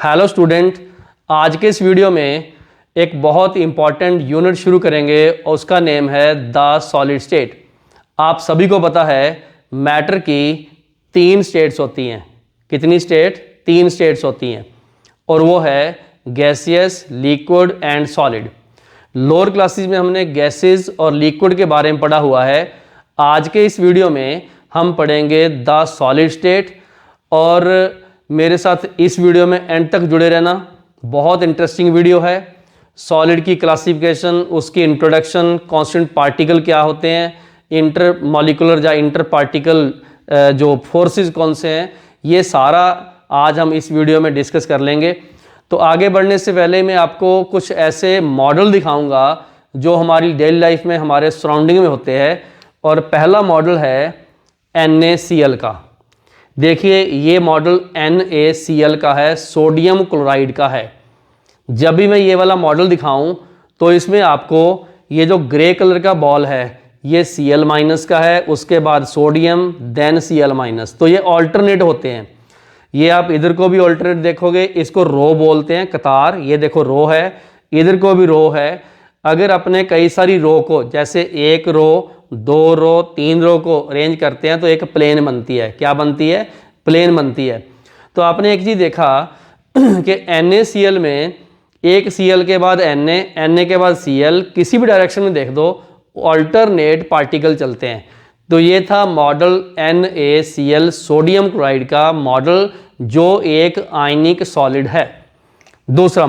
Hello student, आज के इस वीडियो में एक बहुत इंपॉर्टेंट यूनिट शुरू करेंगे और उसका नेम है द सॉलिड स्टेट। आप सभी को पता है मैटर की 3 स्टेट्स होती हैं। कितनी स्टेट? 3 स्टेट्स होती हैं और वो है gaseous, liquid and solid. Lower classes में हमने गैसेस और लिक्विड के बारे में पढ़ा हुआ है। आज के इस वीडियो में हम पढ़ेंगे द सॉलिड स्टेट और मेरे साथ इस वीडियो में एंड तक जुड़े रहना। बहुत इंटरेस्टिंग वीडियो है। सॉलिड की क्लासिफिकेशन, उसकी इंट्रोडक्शन, कांस्टेंट पार्टिकल क्या होते हैं, इंटर मॉलिक्यूलर या इंटर पार्टिकल जो फोर्सेस कौन से हैं, ये सारा आज हम इस वीडियो में डिस्कस कर लेंगे। तो आगे बढ़ने से पहले मैं आपको कुछ ऐसे मॉडल दिखाऊंगा जो हमारी डेली लाइफ में हमारे सराउंडिंग में होते हैं। और पहला मॉडल है NaCl का। देखिए ये मॉडल NaCl का है, सोडियम क्लोराइड का है। जब भी मैं ये वाला मॉडल दिखाऊं तो इसमें आपको ये जो ग्रे कलर का बॉल है ये Cl- का है, उसके बाद सोडियम, देन Cl-। तो ये ऑल्टरनेट होते हैं। ये आप इधर को भी ऑल्टरनेट देखोगे, इसको रो बोलते हैं, कतार। ये देखो रो है, इधर को भी रो है। अगर अपने कई सारी रो को, जैसे 1 रो, 2 रो, 3 रो को अरेंज करते हैं तो एक प्लेन बनती है। क्या बनती है? प्लेन बनती है। तो आपने एक चीज़ देखा कि NaCl में एक Cl के बाद Na के बाद Cl, किसी भी डायरेक्शन में देख दो ऑल्टरनेट पार्टिकल चलते हैं। तो ये था मॉडल NaCl सोडियम क्लोराइड का मॉडल, जो एक आयनिक सॉलिड है। दूसरा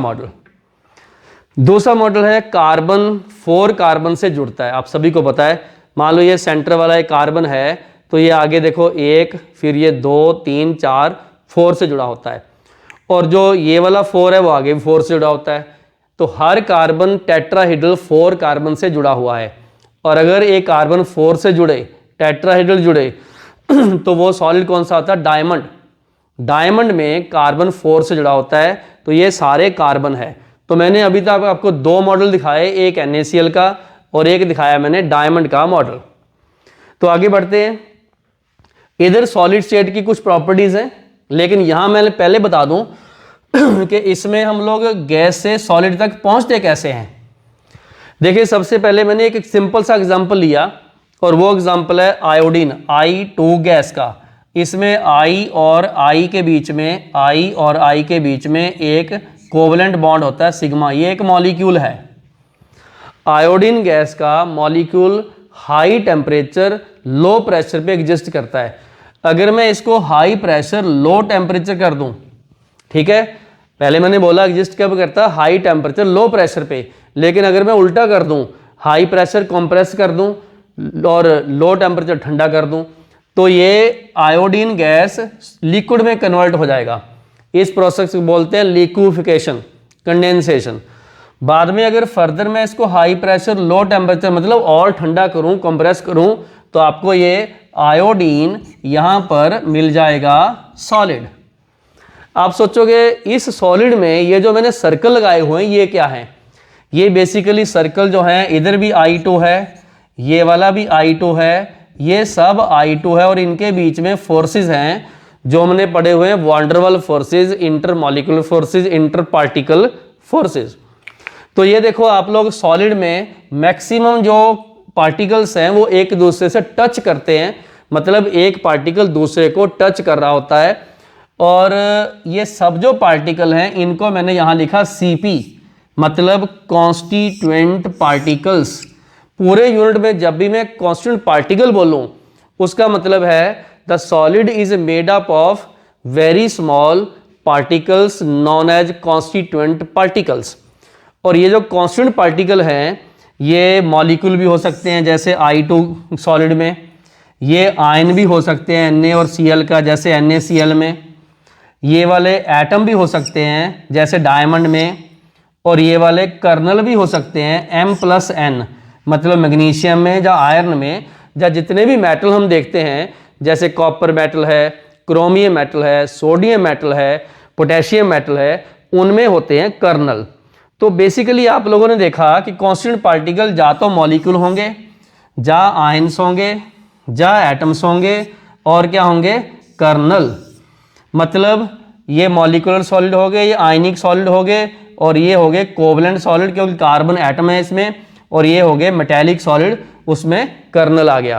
मॉडल है कार्बन। 4 कार्बन से जुड़ता है। आप सभी को पता है, मान लो ये सेंटर वाला एक कार्बन है तो ये आगे देखो 1, फिर ये 2, 3, 4, 4 से जुड़ा होता है। और जो ये वाला 4 है वो आगे भी 4 से जुड़ा होता है। तो हर कार्बन टेट्राहेड्रल 4 कार्बन से जुड़ा हुआ है। और अगर एक कार्बन 4 से जुड़े, टेट्राहेड्रल जुड़े तो वो सॉलिड कौन सा होता है? डायमंड। डायमंड में कार्बन 4 से जुड़ा होता है। तो ये सारे कार्बन है। तो मैंने अभी तक आपको 2 मॉडल दिखाए, एक NaCl का और एक दिखाया मैंने डायमंड का मॉडल। तो आगे बढ़ते हैं। इधर सॉलिड स्टेट की कुछ प्रॉपर्टीज हैं, लेकिन यहां मैं पहले बता दूं कि इसमें हम लोग गैस से सॉलिड तक पहुंचते कैसे हैं। देखिए सबसे पहले मैंने एक सिंपल सा एग्जांपल लिया और वो एग्जांपल है आयोडीन, I2 गैस का। इसमें I और I के बीच में एक कोवलेंट बॉन्ड होता है सिग्मा। ये एक मॉलिक्यूल है। आयोडीन गैस का molecule high temperature low pressure पे एग्जिस्ट करता है। अगर मैं इसको हाई प्रेशर लो टेम्परेचर कर दूं, ठीक है, पहले मैंने बोला एग्जिस्ट कब करता है? हाई टेम्परेचर लो प्रेशर पे। लेकिन अगर मैं उल्टा कर दूं, हाई प्रेशर कंप्रेस कर दूं और लो टेम्परेचर ठंडा कर दूं, तो ये आयोडीन गैस लिक्विड में कन्वर्ट हो जाएगा। इस प्रोसेस को बोलते हैं लिक्विफिकेशन, कंडेंसेशन। बाद में अगर फर्दर मैं इसको हाई प्रेशर लो टेम्परेचर मतलब और ठंडा करूं, कंप्रेस करूं, तो आपको ये आयोडीन यहां पर मिल जाएगा सॉलिड। आप सोचोगे इस सॉलिड में ये जो मैंने सर्कल लगाए हुए हैं ये क्या है? ये बेसिकली सर्कल जो है, इधर भी I2 है, ये वाला भी I2 है, ये सब I2 है और इनके बीच में फोर्सेस हैं जो हमने पढ़े हुए हैं, van der Waals forces, intermolecular forces, interparticle forces. तो ये देखो आप लोग सॉलिड में मैक्सिमम जो पार्टिकल्स हैं वो एक दूसरे से टच करते हैं, मतलब एक पार्टिकल दूसरे को टच कर रहा होता है। और ये सब जो पार्टिकल हैं इनको मैंने यहां लिखा CP, मतलब कॉन्स्टिट्यूएंट पार्टिकल्स। पूरे यूनिट में जब भी मैं कॉन्स्टिट्यूएंट पार्टिकल बोलूं उसका मतलब है the solid is made up of very small particles known as constituent particles. और ये जो कॉन्स्टिट्यूएंट पार्टिकल हैं ये मॉलिक्यूल भी हो सकते हैं, जैसे I2 सॉलिड में। ये आयन भी हो सकते हैं Na और Cl का, जैसे NaCl में। ये वाले एटम भी हो सकते हैं जैसे डायमंड में। और ये वाले कर्नल भी हो सकते हैं M+N, मतलब मैग्नीशियम में या आयरन में, या जितने भी मेटल हम देखते हैं जैसे कॉपर मेटल है, क्रोमियम मेटल है, सोडियम मेटल है, पोटेशियम मेटल है, उनमें होते हैं कर्नल। तो बेसिकली आप लोगों ने देखा कि कांस्टेंट पार्टिकल या तो मॉलिक्यूल होंगे, या आयंस होंगे, या एटम्स होंगे, और क्या होंगे? कर्नल। मतलब ये मॉलिक्यूलर सॉलिड हो गए, ये आयनिक सॉलिड हो गए, और ये हो गए कोवलेंट सॉलिड क्योंकि कार्बन एटम है इसमें, और ये हो गए मेटेलिक सॉलिड, उसमें कर्नल आ गया।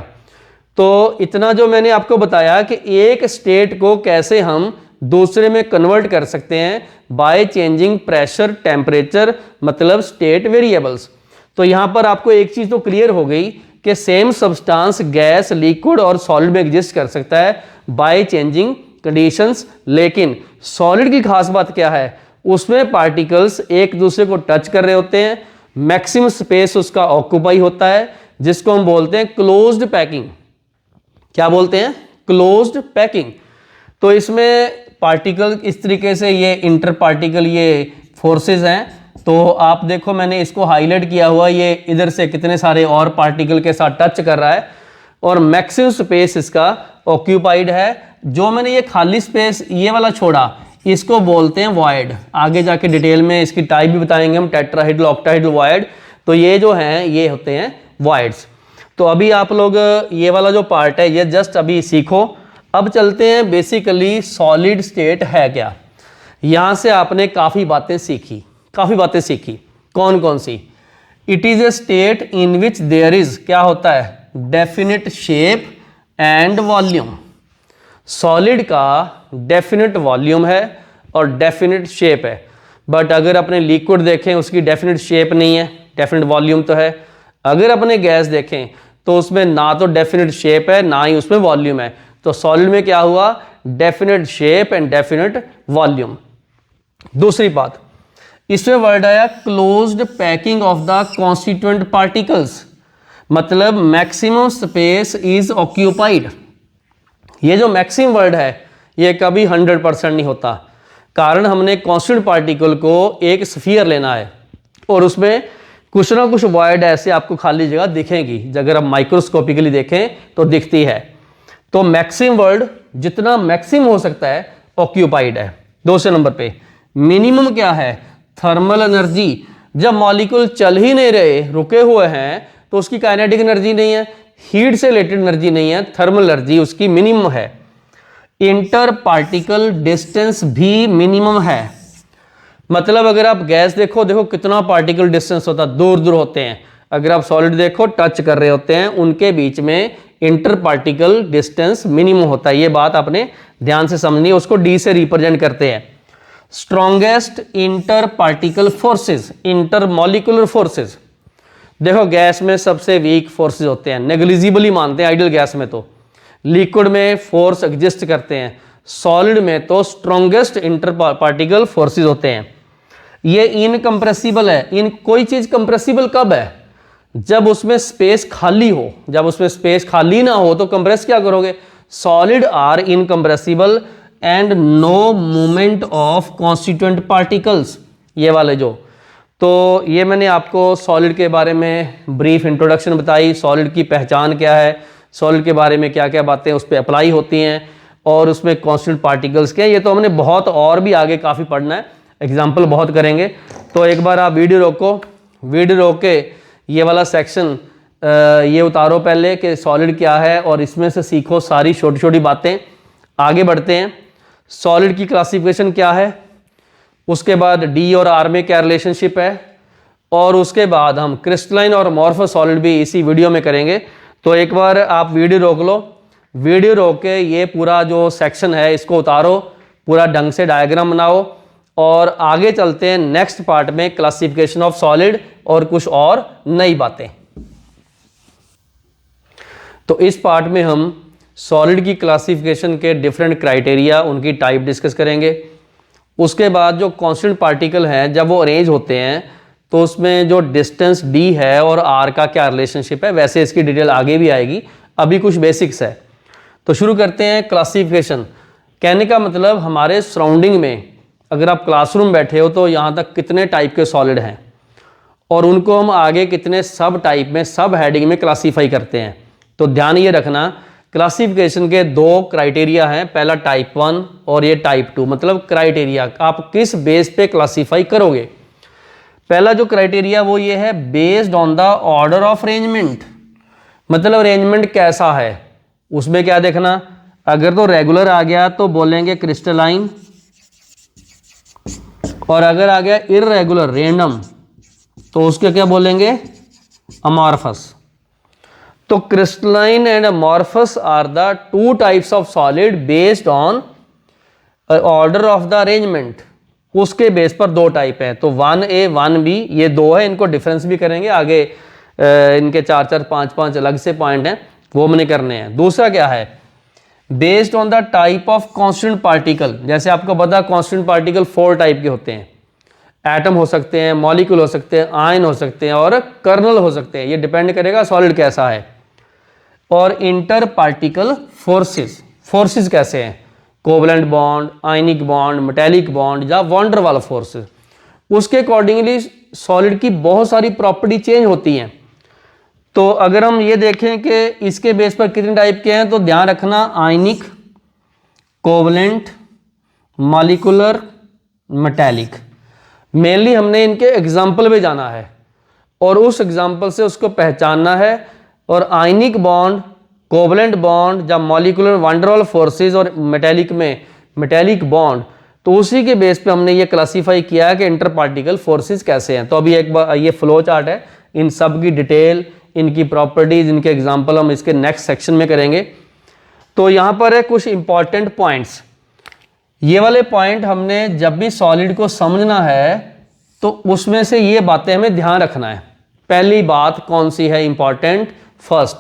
तो इतना जो मैंने आपको बताया कि एक स्टेट को कैसे हम दूसरे में कन्वर्ट कर सकते हैं बाय चेंजिंग प्रेशर टेम्परेचर, मतलब स्टेट वेरिएबल्स। तो यहां पर आपको एक चीज तो क्लियर हो गई कि सेम सब्सटेंस गैस, लिक्विड और सॉलिड में एग्जिस्ट कर सकता है बाय चेंजिंग कंडीशंस। लेकिन सॉलिड की खास बात क्या है, उसमें पार्टिकल्स एक दूसरे को टच कर रहे होते हैं, मैक्सिमम स्पेस उसका ऑक्यूपाई होता है, जिसको हम बोलते हैं क्लोज्ड पैकिंग। क्या बोलते हैं? Closed packing. तो इसमें पार्टिकल इस तरीके से ये इंटर पार्टिकल ये फोर्सेस हैं। तो आप देखो मैंने इसको हाईलाइट किया हुआ, ये इधर से कितने सारे और पार्टिकल के साथ टच कर रहा है और मैक्सिमम स्पेस इसका ऑक्यूपाइड है। जो मैंने ये खाली स्पेस ये वाला छोड़ा, इसको बोलते हैं वॉइड। आगे जाके डिटेल में इसकी टाइप भी बताएंगे हम, टेट्राहेड्रल, ऑक्टाहेड्रल, वॉइड। तो ये जो हैं ये होते हैं वॉइड्स। तो अभी आप लोग ये वाला जो पार्ट है ये जस्ट अभी सीखो। अब चलते हैं बेसिकली सॉलिड स्टेट है क्या। यहां से आपने काफ़ी बातें सीखी। कौन कौन सी? It is a state in which there is, क्या होता है? Definite shape and volume. Solid का डेफिनेट वॉल्यूम है और डेफिनेट शेप है। बट अगर अपने लिक्विड देखें उसकी डेफिनेट शेप नहीं है, डेफिनेट वॉल्यूम तो है। अगर अपने गैस देखें तो उसमें ना तो डेफिनेट शेप है ना ही उसमें वॉल्यूम है। तो सॉलिड में क्या हुआ? Definite shape and definite volume. दूसरी बात, इसमें वर्ड आया closed packing of the constituent particles, मतलब मैक्सिमम स्पेस इज ऑक्यूपाइड। ये जो मैक्सिमम वर्ड है ये कभी 100% नहीं होता, कारण हमने कॉन्स्टिट्यूएंट पार्टिकल को एक स्फीयर लेना है और उसमें कुछ ना कुछ वॉइड ऐसे आपको खाली जगह दिखेगी, अगर आप माइक्रोस्कोपिकली देखें तो दिखती है। तो मैक्सिमम वर्ड जितना मैक्सिमम हो सकता है ऑक्यूपाइड है। दूसरे नंबर पे मिनिमम क्या है? Thermal energy. जब मॉलिक्यूल चल ही नहीं रहे, रुके हुए हैं, तो उसकी काइनेटिक एनर्जी नहीं है, हीट से रिलेटेड एनर्जी नहीं है, थर्मल एनर्जी उसकी मिनिमम है। इंटर पार्टिकल डिस्टेंस भी मिनिमम है, मतलब अगर आप गैस देखो कितना पार्टिकल डिस्टेंस होता है, दूर दूर होते हैं। अगर आप सॉलिड देखो टच कर रहे होते हैं, उनके बीच में इंटर पार्टिकल डिस्टेंस मिनिमम होता है। ये बात आपने ध्यान से समझनी है, उसको डी से रिप्रेजेंट करते हैं। Strongest inter particle forces, inter molecular forces. देखो गैस में सबसे वीक फोर्सेस होते हैं, नेग्लिजिबली मानते हैं आइडियल गैस में, तो लिक्विड में फोर्स एग्जिस्ट करते हैं, सॉलिड में तो स्ट्रॉन्गेस्ट इंटर पार्टिकल फोर्सेस होते हैं। ये इनकम्प्रेसिबल है। इन कोई चीज कंप्रेसिबल कब है? जब उसमें स्पेस खाली हो। जब उसमें स्पेस खाली ना हो तो कंप्रेस क्या करोगे? Solid are incompressible and no movement of constituent particles, ये वाले जो। तो ये मैंने आपको सॉलिड के बारे में ब्रीफ इंट्रोडक्शन बताई, सॉलिड की पहचान क्या है, सॉलिड के बारे में क्या क्या बातें उस पर अप्लाई होती हैं और उसमें कॉन्स्टिट्यूएंट पार्टिकल्स क्या है। ये तो हमने बहुत और भी आगे काफ़ी पढ़ना है, एग्जाम्पल बहुत करेंगे। तो एक बार आप वीडियो रोको, वीडियो रोक के ये वाला सेक्शन ये उतारो पहले कि सॉलिड क्या है और इसमें से सीखो सारी छोटी छोटी बातें। आगे बढ़ते हैं, सॉलिड की क्लासिफिकेशन क्या है, उसके बाद डी और आर में क्या रिलेशनशिप है, और उसके बाद हम क्रिस्टलाइन और अमॉर्फस सॉलिड भी इसी वीडियो में करेंगे। तो एक बार आप वीडियो रोक लो, वीडियो रोक के ये पूरा जो सेक्शन है इसको उतारो, पूरा ढंग से डायग्राम बनाओ और आगे चलते हैं नेक्स्ट पार्ट में क्लासिफिकेशन ऑफ सॉलिड और कुछ और नई बातें। तो इस पार्ट में हम सॉलिड की क्लासिफिकेशन के डिफरेंट क्राइटेरिया, उनकी टाइप डिस्कस करेंगे। उसके बाद जो कांस्टेंट पार्टिकल हैं जब वो अरेंज होते हैं तो उसमें जो डिस्टेंस डी है और आर का क्या रिलेशनशिप है, वैसे इसकी डिटेल आगे भी आएगी, अभी कुछ बेसिक्स है। तो शुरू करते हैं क्लासिफिकेशन। कहने का मतलब हमारे सराउंडिंग में अगर आप क्लासरूम बैठे हो तो यहाँ तक कितने टाइप के सॉलिड हैं और उनको हम आगे कितने सब टाइप में, सब हेडिंग में क्लासीफाई करते हैं। तो ध्यान ये रखना, क्लासिफिकेशन के दो क्राइटेरिया हैं, पहला टाइप 1 और ये टाइप 2। मतलब क्राइटेरिया आप किस बेस पे क्लासीफाई करोगे। पहला जो क्राइटेरिया वो ये है based on the order of arrangement, मतलब अरेंजमेंट कैसा है उसमें क्या देखना। अगर तो रेगुलर आ गया तो बोलेंगे क्रिस्टलाइन, और अगर आ गया इर्रेगुलर, रैंडम, तो उसके क्या बोलेंगे? अमॉर्फस। तो crystalline and amorphous are the two types of solid based on order of the arrangement. उसके बेस पर दो टाइप है, तो 1A 1B ये दो है, इनको डिफरेंस भी करेंगे आगे। इनके 4 4 5 5 अलग से पॉइंट हैं, वो हमने करने हैं। दूसरा क्या है? Based on the type of constant particle. जैसे आपको पता कांस्टेंट पार्टिकल 4 टाइप के होते हैं, एटम हो सकते हैं, मॉलिक्यूल हो सकते हैं, आयन हो सकते हैं और कर्नल हो सकते हैं। ये डिपेंड करेगा सॉलिड कैसा है। और इंटर पार्टिकल फोर्सेस, फोर्सेस कैसे हैं? Covalent bond, ionic bond, metallic bond या वॉन्डर वाला फोर्सेस, उसके अकॉर्डिंगली सॉलिड की बहुत सारी प्रॉपर्टी चेंज होती हैं। तो अगर हम ये देखें कि इसके बेस पर कितने टाइप के हैं, तो ध्यान रखना आयनिक, कोवलेंट, मॉलिक्यूलर, मेटेलिक। मेनली हमने इनके एग्जाम्पल पे जाना है और उस एग्जाम्पल से उसको पहचानना है। और आयनिक बॉन्ड, कोवलेंट बॉन्ड या मॉलिक्यूलर वंडरवॉल फोर्सेस और मेटेलिक में मेटेलिक बॉन्ड, तो उसी के बेस पे हमने ये क्लासीफाई किया है कि इंटर पार्टिकल फोर्सेस कैसे हैं। तो अभी एक बार ये फ्लो चार्ट है, इन सब की डिटेल, इनकी प्रॉपर्टीज, इनके एग्जाम्पल हम इसके नेक्स्ट सेक्शन में करेंगे। तो यहाँ पर है कुछ इंपॉर्टेंट पॉइंट्स। ये वाले पॉइंट हमने जब भी सॉलिड को समझना है तो उसमें से ये बातें हमें ध्यान रखना है। पहली बात कौन सी है important? First,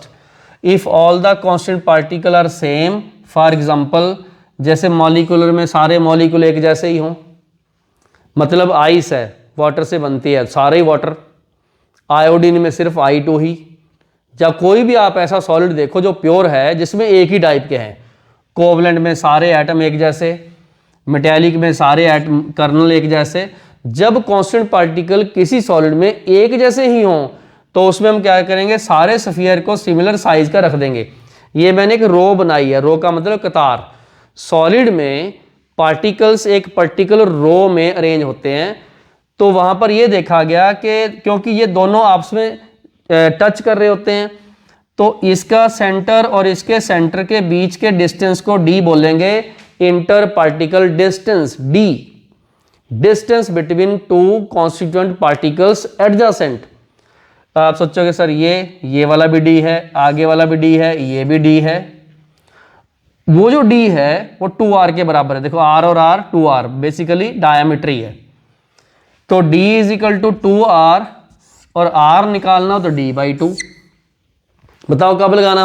if all the constant particle are same, for example जैसे मॉलिक्यूलर में सारे मॉलिक्यूल एक जैसे ही हों, मतलब आइस है, वाटर से बनती है, सारे ही वाटर, आयोडीन में सिर्फ I2 ही। या कोई भी आप ऐसा सॉलिड देखो जो प्योर है जिसमें एक ही टाइप के हैं, कोवलेंट में सारे एटम एक जैसे, मेटेलिक में सारे एटम कर्नल एक जैसे। जब कांस्टेंट पार्टिकल किसी सॉलिड में एक जैसे ही हों तो उसमें हम क्या करेंगे? सारे स्फीयर को सिमिलर साइज का रख देंगे। ये मैंने एक रो बनाई है, रो का मतलब कतार। सॉलिड में पार्टिकल्स एक पर्टिकुलर रो में अरेंज होते हैं, तो वहां पर यह देखा गया कि क्योंकि ये दोनों आपस में टच कर रहे होते हैं, तो इसका सेंटर और इसके सेंटर के बीच के डिस्टेंस को D बोलेंगे, inter particle distance D, distance between two constituent particles adjacent. आप सोचोगे सर ये वाला भी D है, आगे वाला भी D है, ये भी D है। वो जो D है वो 2R के बराबर है। देखो R और R 2R बेसिकली डायमीटर ही है, तो D is equal to 2R और R निकालना हो तो D/2। बताओ कब लगाना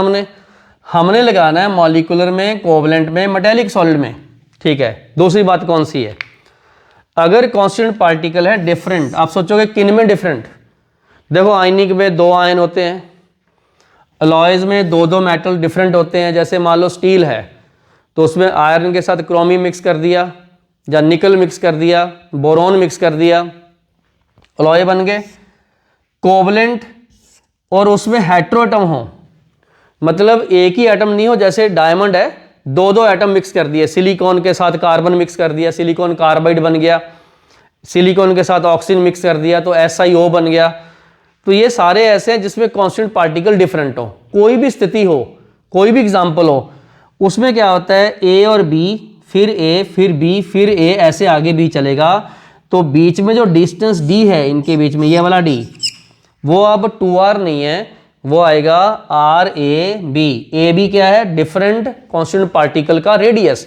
हमने लगाना है मॉलिक्यूलर में, कोवलेंट में, मेटेलिक सॉलिड में। ठीक है। दूसरी बात कौन सी है? अगर कांस्टेंट पार्टिकल है डिफरेंट, आप सोचोगे किन में डिफरेंट? देखो आयनिक में 2 आयन होते हैं, अलॉयज में 2 मेटल डिफरेंट होते हैं। जैसे मान लो स्टील है तो उसमें आयरन के साथ क्रोमियम मिक्स कर दिया या निकल मिक्स कर दिया, बोरॉन मिक्स कर दिया, अलॉय बन गए। कोवलेंट और उसमें हेटेरो एटम हो, मतलब एक ही एटम नहीं हो, जैसे डायमंड है 2 एटम मिक्स कर दिए, सिलिकॉन के साथ कार्बन मिक्स कर दिया, सिलिकॉन कार्बाइड बन गया, सिलिकॉन के साथ ऑक्सीजन मिक्स कर दिया तो SiO बन गया। तो ये सारे ऐसे हैं जिसमें कांस्टेंट पार्टिकल डिफरेंट हो। कोई भी स्थिति हो, कोई भी एग्जांपल हो, उसमें क्या होता है A और B, फिर A, फिर B, फिर A, ऐसे आगे B चलेगा। तो बीच में जो डिस्टेंस D है इनके बीच में, ये वाला D, वो अब 2R नहीं है, वो आएगा RAB। AB क्या है? डिफरेंट कांस्टेंट पार्टिकल का रेडियस।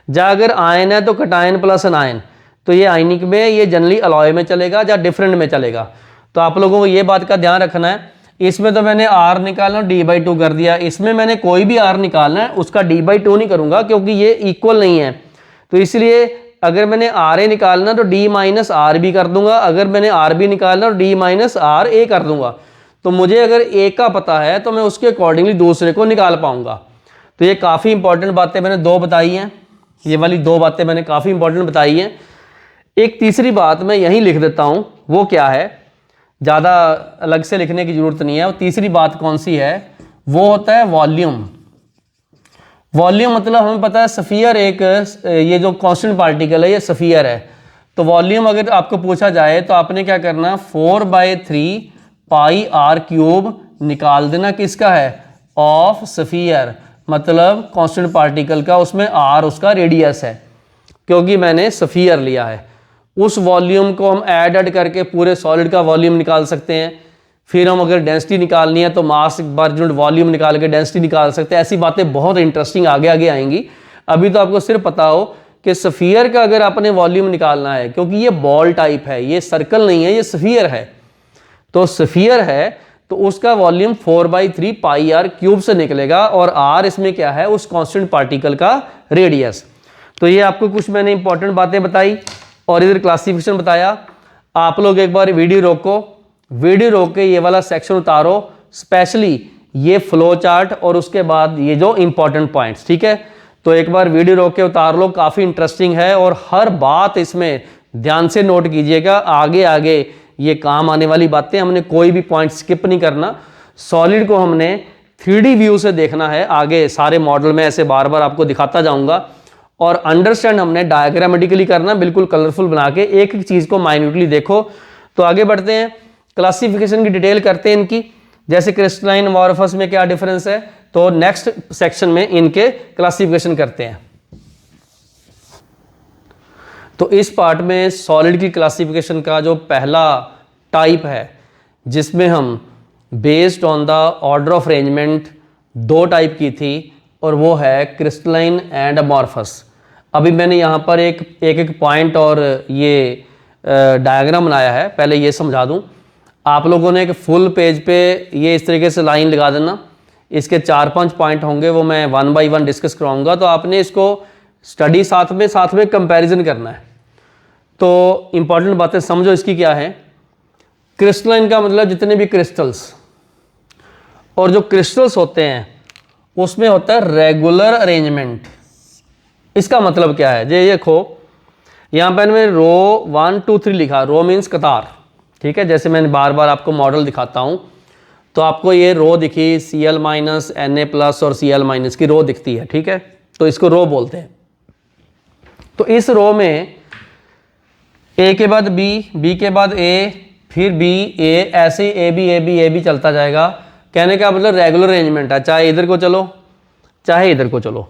या अगर आयन है तो कटायन प्लस एनायन, तो ये आयनिक में, ये जनरली अलॉय में चलेगा या डिफरेंट में चलेगा। तो आप लोगों को ये बात का ध्यान रखना है। इसमें तो मैंने R निकालना D/2 कर दिया, इसमें मैंने कोई भी R निकालना है उसका D/2 नहीं करूंगा क्योंकि ये इक्वल नहीं है। तो इसलिए अगर मैंने RA निकालना तो D-RB कर दूंगा, अगर मैंने RB निकालना तो D-RA कर दूंगा। तो मुझे अगर A का पता है तो मैं उसके अकॉर्डिंगली दूसरे को निकाल पाऊंगा। तो ये काफ़ी इंपॉर्टेंट बातें मैंने 2 बताई हैं, ये वाली 2 बातें मैंने काफ़ी इंपॉर्टेंट बताई हैं। एक तीसरी बात मैं यहीं लिख देता हूँ, वो क्या है, ज़्यादा अलग से लिखने की ज़रूरत नहीं है। वो तीसरी बात कौन सी है? वो होता है वॉल्यूम। वॉल्यूम मतलब हमें पता है स्फीयर एक, ये जो कांस्टेंट पार्टिकल है ये स्फीयर है। तो वॉल्यूम अगर आपको पूछा जाए तो आपने क्या करना, 4/3 πr³ निकाल देना। किसका है? ऑफ स्फीयर, मतलब कांस्टेंट पार्टिकल का, उसमें R उसका रेडियस है क्योंकि मैंने स्फीयर लिया है। उस वॉल्यूम को हम ऐड करके पूरे सॉलिड का वॉल्यूम निकाल सकते हैं। फिर हम अगर डेंसिटी निकालनी है तो मास बार यूनिट वॉल्यूम निकाल के डेंसिटी निकाल सकते हैं। ऐसी बातें बहुत इंटरेस्टिंग आगे आगे आएंगी। अभी तो आपको सिर्फ पता हो कि स्फीयर का अगर आपने वॉल्यूम निकालना है, क्योंकि ये बॉल टाइप है, ये सर्कल नहीं है, ये स्फीयर है। तो स्फीयर है तो उसका वॉल्यूम 4/3 पाई आर क्यूब से निकलेगा, और आर इसमें क्या है, उस कांस्टेंट पार्टिकल का रेडियस। तो ये आपको कुछ मैंने इंपॉर्टेंट बातें बताई और इधर क्लासिफिकेशन बताया। आप लोग एक बार वीडियो रोको, वीडियो रोक के ये वाला सेक्शन उतारो, स्पेशली ये फ्लो चार्ट और उसके बाद ये जो इंपॉर्टेंट पॉइंट्स, ठीक है। तो एक बार वीडियो रोक के उतार लो, काफ़ी इंटरेस्टिंग है और हर बात इसमें ध्यान से नोट कीजिएगा। आगे आगे ये काम आने वाली बातें, हमने कोई भी पॉइंट स्किप नहीं करना। सॉलिड को हमने 3D व्यू से देखना है। आगे सारे मॉडल में ऐसे बार बार आपको दिखाता जाऊंगा। और अंडरस्टैंड हमने डायग्रामेटिकली करना, बिल्कुल कलरफुल बना के एक एक चीज़ को माइन्यूटली देखो। तो आगे बढ़ते हैं, क्लासिफिकेशन की डिटेल करते हैं इनकी। जैसे क्रिस्टलाइन अमॉर्फस में क्या डिफरेंस है, तो नेक्स्ट सेक्शन में इनके क्लासिफिकेशन करते हैं। तो इस पार्ट में सॉलिड की क्लासिफिकेशन का जो पहला टाइप है, जिसमें हम based on the order of arrangement 2 type की थी, और वो है क्रिस्टलाइन एंड अमॉर्फस। अभी मैंने यहाँ पर एक पॉइंट और ये डायग्राम बनाया है, पहले ये समझा दूँ। आप लोगों ने एक फुल पेज पे ये इस तरीके से लाइन लगा देना। इसके 4-5 पॉइंट होंगे, वो मैं 1 बाय 1 डिस्कस कराऊंगा। तो आपने इसको स्टडी साथ में कंपैरिजन करना है। तो इंपॉर्टेंट बातें समझो इसकी क्या है। क्रिस्टलाइन का मतलब जितने भी क्रिस्टल्स, और जो क्रिस्टल्स होते हैं उसमें होता है रेगुलर अरेंजमेंट। इसका मतलब क्या है, ये देखो यहाँ पर मैंने रो 1 2 3 लिखा। रो मीन्स कतार, ठीक है। जैसे मैंने बार बार आपको मॉडल दिखाता हूँ, तो आपको ये रो दिखी, Cl- Na+ और Cl- की रो दिखती है, ठीक है। तो इसको रो बोलते हैं। तो इस रो में A के बाद B, B के बाद A, फिर B, A, ऐसे ही A B चलता जाएगा। कहने का मतलब रेगुलर अरेंजमेंट है, चाहे इधर को चलो चाहे इधर को चलो।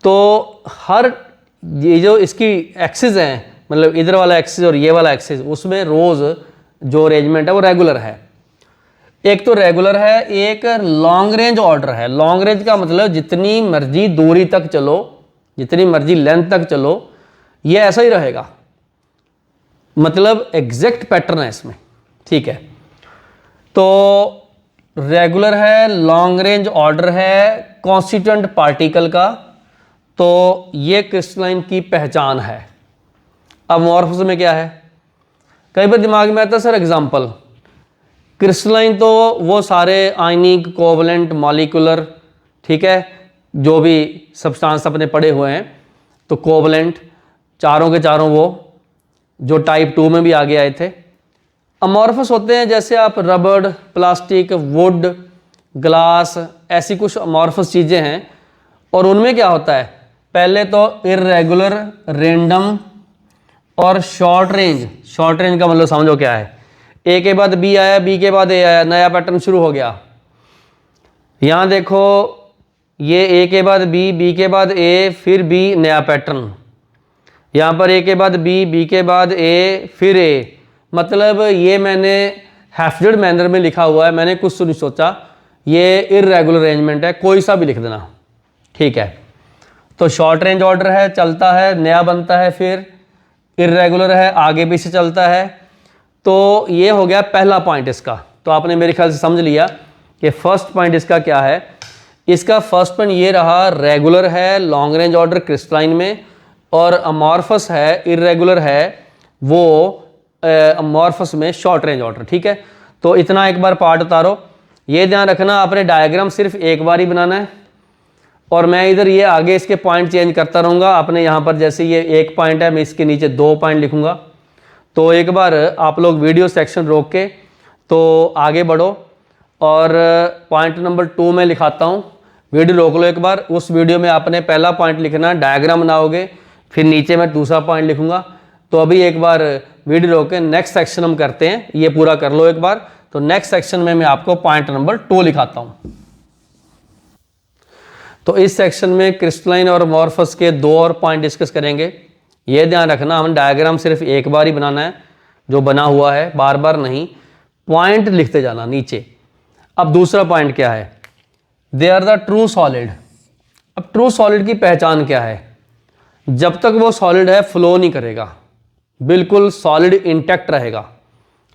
तो हर ये जो इसकी एक्सिस हैं, मतलब इधर वाला एक्सिस और ये वाला एक्सिस, उसमें रोज जो अरेंजमेंट है वो रेगुलर है। एक तो रेगुलर है, एक लॉन्ग रेंज ऑर्डर है। लॉन्ग रेंज का मतलब जितनी मर्जी दूरी तक चलो, जितनी मर्जी लेंथ तक चलो, ये ऐसा ही रहेगा। मतलब एग्जैक्ट पैटर्न है इसमें, ठीक है। तो रेगुलर है, लॉन्ग रेंज ऑर्डर है कॉन्स्टिट्यूएंट पार्टिकल का। तो ये क्रिस्टलाइन की पहचान है। अब अमॉर्फस में क्या है, कई बार दिमाग में आता है सर एग्जाम्पल। क्रिस्टलाइन तो वो सारे आयनिक, कोवलेंट, मॉलिक्यूलर, ठीक है, जो भी सब्सटेंस अपने पढ़े हुए हैं, तो कोवलेंट चारों के चारों वो जो टाइप 2 में भी आगे आए थे। अमॉर्फस होते हैं जैसे आप रबड़, प्लास्टिक, वुड, ग्लास, ऐसी कुछ अमॉर्फस चीज़ें हैं। और उनमें क्या होता है, पहले तो इर्रेगुलर, रेंडम और शॉर्ट रेंज। शॉर्ट रेंज का मतलब समझो क्या है, ए के बाद बी आया, बी के बाद ए आया, नया पैटर्न शुरू हो गया। यहाँ देखो ये ए के बाद बी, बी के बाद ए, फिर बी, नया पैटर्न। यहाँ पर ए के बाद बी, बी के बाद ए, फिर ए। मतलब ये मैंने हैफ्टेड मैनर में लिखा हुआ है, मैंने कुछ नहीं सोचा। ये इर्रेगुलर अरेंजमेंट है, कोई सा भी लिख देना, ठीक है। तो शॉर्ट रेंज ऑर्डर है, चलता है, नया बनता है, फिर इर्रेगुलर है, आगे पीछे चलता है। तो ये हो गया पहला पॉइंट इसका। तो आपने मेरे ख्याल से समझ लिया कि फर्स्ट पॉइंट इसका क्या है। इसका फर्स्ट पॉइंट ये रहा, रेगुलर है लॉन्ग रेंज ऑर्डर क्रिस्टलाइन में, और अमॉर्फस है, इर्रेगुलर है वो अमॉर्फस में शॉर्ट रेंज ऑर्डर, ठीक है। तो इतना एक बार पार्ट उतारो। ये ध्यान रखना आपने डायग्राम सिर्फ एक बार ही बनाना है, और मैं इधर ये आगे इसके पॉइंट चेंज करता रहूँगा। आपने यहाँ पर जैसे ये एक पॉइंट है, मैं इसके नीचे 2 पॉइंट लिखूँगा। तो एक बार आप लोग वीडियो सेक्शन रोक के तो आगे बढ़ो, और पॉइंट नंबर 2 में लिखाता हूँ। वीडियो रोक लो एक बार। उस वीडियो में आपने पहला पॉइंट लिखना, डायग्राम बनाओगे, फिर नीचे मैं दूसरा पॉइंट लिखूँगा। तो अभी एक बार वीडियो रोक के नेक्स्ट सेक्शन हम करते हैं, ये पूरा कर लो एक बार। तो नेक्स्ट सेक्शन में मैं आपको पॉइंट नंबर 2 लिखाता हूँ। तो इस सेक्शन में क्रिस्टलाइन और अमॉर्फस के 2 और पॉइंट डिस्कस करेंगे। ये ध्यान रखना, हम डायग्राम सिर्फ एक बार ही बनाना है, जो बना हुआ है, बार बार नहीं। पॉइंट लिखते जाना नीचे। अब दूसरा पॉइंट क्या है, they are the true solid. अब ट्रू सॉलिड की पहचान क्या है, जब तक वो सॉलिड है फ्लो नहीं करेगा, बिल्कुल सॉलिड इंटैक्ट रहेगा,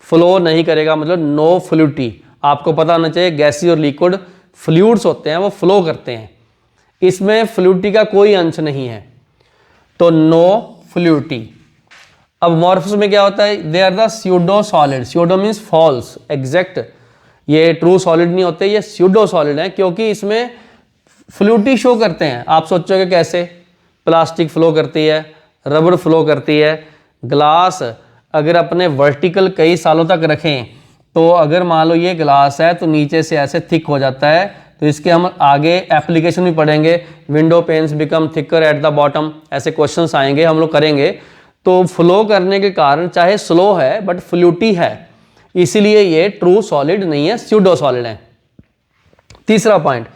फ्लो नहीं करेगा, मतलब नो फ्लूटी। आपको पता होना चाहिए गैसी और लिक्विड फ्लूइड्स होते हैं वो फ्लो करते हैं, इसमें फ्लूटी का कोई अंश नहीं है, तो नो फ्लूटी। अब अमॉर्फस में क्या होता है, they are the pseudo solid. Pseudo means false, exact, ये ट्रू सॉलिड नहीं होते, ये स्यूडो सॉलिड है, क्योंकि इसमें फ्लूटी शो करते हैं। आप सोचोगे कैसे, प्लास्टिक फ्लो करती है, रबड़ फ्लो करती है, ग्लास अगर अपने वर्टिकल कई सालों तक रखें तो अगर मान लो ये ग्लास है तो नीचे से ऐसे थिक हो जाता है, तो इसके हम आगे एप्लीकेशन भी पढ़ेंगे, window panes become thicker at the bottom, ऐसे क्वेश्चंस आएंगे, हम लोग करेंगे। तो फ्लो करने के कारण चाहे स्लो है बट फ्लूटी है, इसीलिए ये ट्रू सॉलिड नहीं है, स्यूडो सॉलिड है। तीसरा पॉइंट,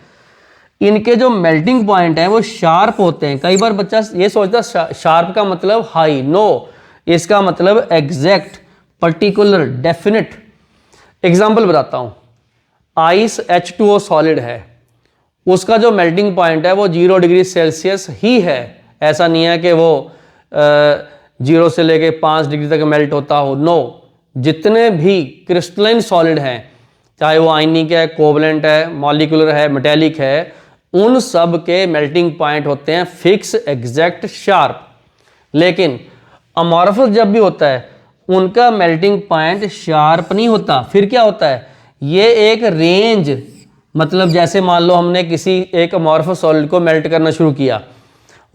इनके जो मेल्टिंग पॉइंट है वो शार्प होते हैं। कई बार बच्चा ये सोचता शार्प का मतलब हाई, नो, इसका मतलब एग्जैक्ट, पर्टिकुलर, डेफिनेट। एग्जाम्पल बताता हूं, आइस H2O सॉलिड है, उसका जो मेल्टिंग पॉइंट है वो 0 डिग्री सेल्सियस ही है, ऐसा नहीं है कि वो 0 से लेके 5 डिग्री तक मेल्ट होता हो, नो। जितने भी क्रिस्टलाइन सॉलिड हैं, चाहे वो आयनिक है, कोवलेंट है, मॉलिक्यूलर है, मेटेलिक है, उन सब के मेल्टिंग पॉइंट होते हैं फिक्स, एग्जैक्ट, शार्प। लेकिन अमॉर्फस जब भी होता है उनका मेल्टिंग पॉइंट शार्प नहीं होता, फिर क्या होता है, ये एक रेंज, मतलब जैसे मान लो हमने किसी एक अमॉर्फस सॉलिड को मेल्ट करना शुरू किया,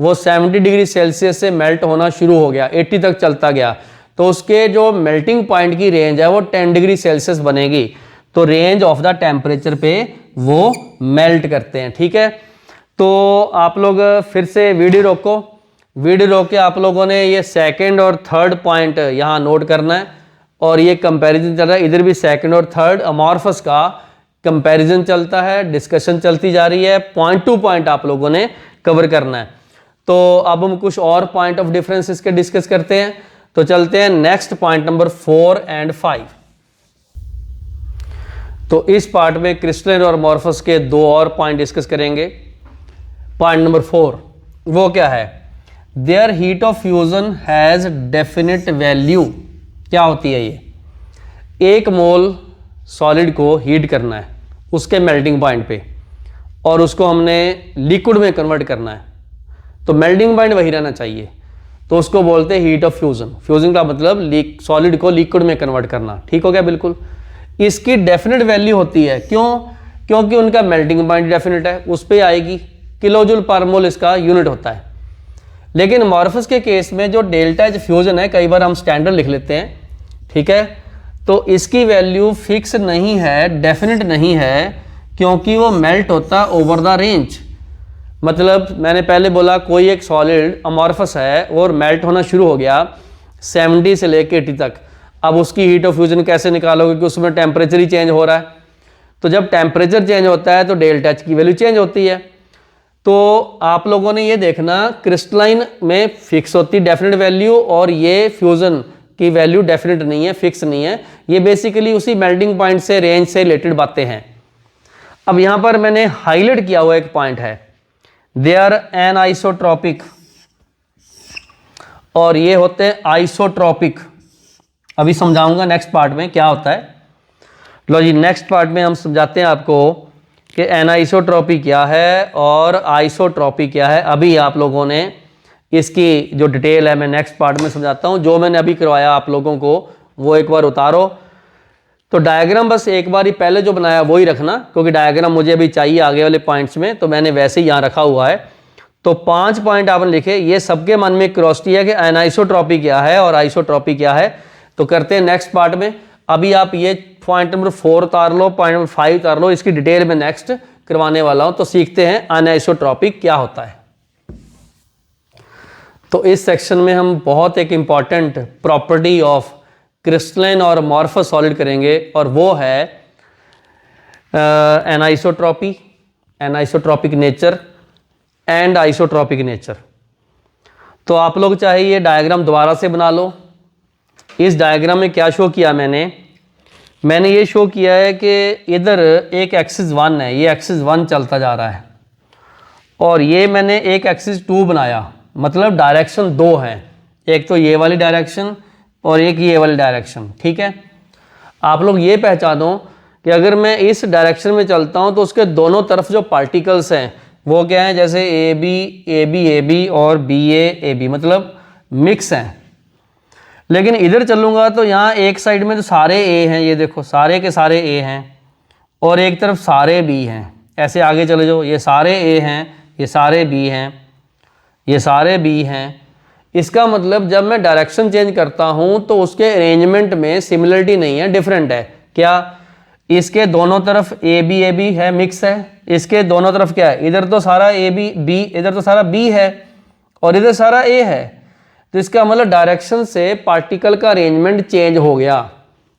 वो 70 डिग्री सेल्सियस से मेल्ट होना शुरू हो गया, 80 तक चलता गया, तो उसके जो मेल्टिंग पॉइंट की रेंज है वो 10 डिग्री सेल्सियस बनेगी, तो रेंज ऑफ द टेम्परेचर पे वो मेल्ट करते हैं, ठीक है। तो आप लोग फिर से वीडियो रोको, वीडियो रोक के आप लोगों ने ये सेकंड और थर्ड पॉइंट यहाँ नोट करना है, और ये कंपैरिजन चल रहा है, इधर भी सेकंड और थर्ड अमॉर्फस का कंपैरिजन चलता है, डिस्कशन चलती जा रही है, पॉइंट टू पॉइंट आप लोगों ने कवर करना है। तो अब हम कुछ और पॉइंट ऑफ डिफरेंस इसके डिस्कस करते हैं, तो चलते हैं नेक्स्ट पॉइंट नंबर 4 एंड 5। तो इस पार्ट में क्रिस्टलाइन और अमॉर्फस के दो और पॉइंट डिस्कस करेंगे। पॉइंट नंबर 4 वो क्या है, their heat of fusion has definite value. क्या होती है ये, एक मोल सॉलिड को हीट करना है उसके मेल्टिंग पॉइंट पे, और उसको हमने लिक्विड में कन्वर्ट करना है, तो मेल्टिंग पॉइंट वही रहना चाहिए, तो उसको बोलते हैं हीट ऑफ फ्यूजन। फ्यूजन का मतलब सॉलिड को लिक्विड में कन्वर्ट करना, ठीक हो गया बिल्कुल। इसकी डेफिनेट वैल्यू होती है, क्यों, क्योंकि उनका मेल्टिंग पॉइंट डेफिनेट है, उस पर आएगी, किलो जूल पर मोल इसका यूनिट होता है। लेकिन अमॉर्फस के केस में जो डेल्टा एच फ्यूजन है, कई बार हम स्टैंडर्ड लिख लेते हैं, ठीक है, तो इसकी वैल्यू फिक्स नहीं है, डेफिनेट नहीं है, क्योंकि वो मेल्ट होता ओवर द रेंज। मतलब मैंने पहले बोला कोई एक सॉलिड अमॉर्फस है और मेल्ट होना शुरू हो गया 70 से लेके 80 तक, अब उसकी हीट ऑफ फ्यूजन कैसे निकालोगे कि उसमें टेम्परेचर ही चेंज हो रहा है, तो जब टेम्परेचर चेंज होता है तो डेल्टा एच की वैल्यू चेंज होती है। तो आप लोगों ने ये देखना, क्रिस्टलाइन में फिक्स होती डेफिनेट वैल्यू, और ये फ्यूजन की वैल्यू डेफिनेट नहीं है, फिक्स नहीं है, ये बेसिकली उसी मेल्टिंग पॉइंट से, रेंज से रिलेटेड बातें हैं। अब यहाँ पर मैंने हाईलाइट किया हुआ एक पॉइंट है, दे आर एनआइसोट्रॉपिक, और ये होते हैं आइसोट्रॉपिक। अभी समझाऊंगा नेक्स्ट पार्ट में क्या होता है। लो जी, नेक्स्ट पार्ट में हम समझाते हैं आपको कि एनाइसोट्रॉपी क्या है और आइसोट्रॉपी क्या है। अभी आप लोगों ने इसकी जो डिटेल है मैं नेक्स्ट पार्ट में समझाता हूँ, जो मैंने अभी करवाया आप लोगों को वो एक बार उतारो। तो डायग्राम बस एक बार ही पहले जो बनाया वही रखना, क्योंकि डायग्राम मुझे अभी चाहिए आगे वाले पॉइंट्स में, तो मैंने वैसे ही यहाँ रखा हुआ है। तो 5 पॉइंट आपने लिखे, ये सबके मन में क्यूरियोसिटी है कि एनाइसोट्रॉपी क्या है और आइसोट्रॉपी क्या है, तो करते हैं नेक्स्ट पार्ट में। अभी आप ये पॉइंट नंबर 4 उतार लो, पॉइंट नंबर 5 उतार लो, इसकी डिटेल में नेक्स्ट करवाने वाला हूं, तो सीखते हैं एनाइसोट्रॉपी क्या होता है। तो इस सेक्शन में हम बहुत एक इंपॉर्टेंट प्रॉपर्टी ऑफ क्रिस्टलाइन और अमॉर्फस सॉलिड करेंगे, और वो है anisotropy, anisotropic nature and isotropic nature. तो आप लोग चाहे ये डायग्राम दोबारा से बना लो। इस डायग्राम में क्या शो किया मैंने ये शो किया है कि इधर एक एक्सिस 1 है, ये एक्सिस 1 चलता जा रहा है और ये मैंने एक एक्सिस 2 बनाया, मतलब डायरेक्शन 2 है, एक तो ये वाली डायरेक्शन और एक ये वाली डायरेक्शन। ठीक है, आप लोग ये पहचानो कि अगर मैं इस डायरेक्शन में चलता हूँ तो उसके दोनों तरफ जो पार्टिकल्स हैं वो क्या हैं, जैसे ए बी और बी ए, मतलब मिक्स हैं। लेकिन इधर चलूँगा तो यहाँ एक साइड में तो सारे ए हैं, ये देखो सारे के सारे ए हैं, और एक तरफ सारे बी हैं। ऐसे आगे चले जाओ, ये सारे ए हैं, ये सारे बी हैं, ये सारे बी हैं। इसका मतलब जब मैं डायरेक्शन चेंज करता हूँ तो उसके अरेंजमेंट में सिमिलरिटी नहीं है, डिफरेंट है। क्या इसके दोनों तरफ ए बी है, मिक्स है। इसके दोनों तरफ क्या है, इधर तो सारा ए बी, इधर तो सारा बी है और इधर सारा ए है। तो इसका मतलब डायरेक्शन से पार्टिकल का अरेंजमेंट चेंज हो गया।